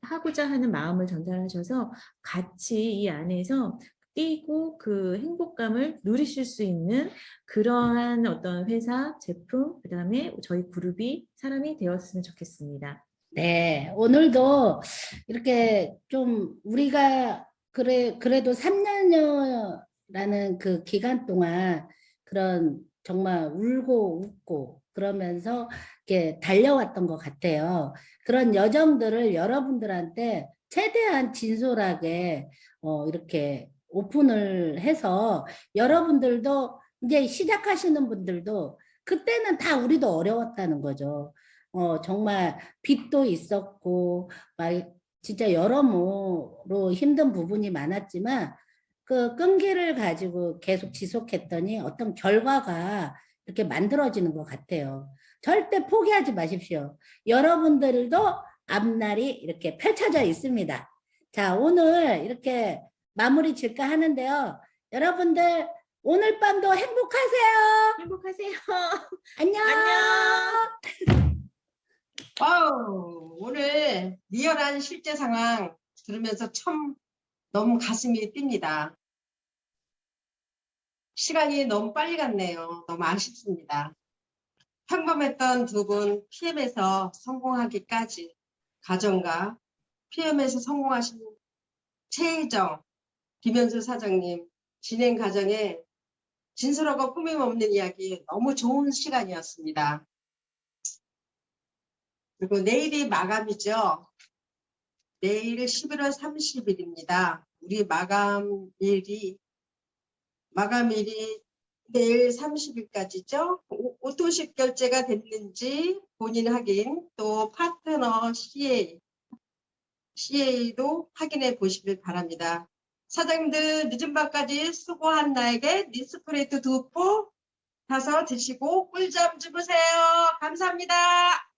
하고자 하는 마음을 전달하셔서 같이 이 안에서 뛰고 그 행복감을 누리실 수 있는 그러한 어떤 회사, 제품, 그다음에 저희 그룹이 사람이 되었으면 좋겠습니다. 네, 오늘도 이렇게 좀 우리가 그래도 3년여라는 그 기간 동안 그런 정말 울고 웃고 그러면서 이렇게 달려왔던 것 같아요. 그런 여정들을 여러분들한테 최대한 진솔하게 이렇게 오픈을 해서 여러분들도 이제 시작하시는 분들도 그때는 다 우리도 어려웠다는 거죠. 정말 빚도 있었고 막 진짜 여러모로 힘든 부분이 많았지만 그 끈기를 가지고 계속 지속했더니 어떤 결과가 이렇게 만들어지는 것 같아요. 절대 포기하지 마십시오. 여러분들도 앞날이 이렇게 펼쳐져 있습니다. 자, 오늘 이렇게 마무리 질까 하는데요. 여러분들 오늘 밤도 행복하세요. 행복하세요. 안녕. 안녕. 오늘 리얼한 실제 상황 들으면서 참 너무 가슴이 뜁니다. 시간이 너무 빨리 갔네요. 너무 아쉽습니다. 평범했던 두 분 PM에서 성공하기까지 가정과 PM에서 성공하신 최희정, 김현수 사장님 진행 과정에 진솔하고 꾸밈없는 이야기 너무 좋은 시간이었습니다. 그리고 내일이 마감이죠. 내일 11월 30일입니다. 우리 마감일이 내일 30일까지죠. 오토식 결제가 됐는지 본인 확인, 또 파트너 CA도 확인해 보시길 바랍니다. 사장님들 늦은 밤까지 수고한 나에게 니스프레이트 2포 사서 드시고 꿀잠 주무세요. 감사합니다.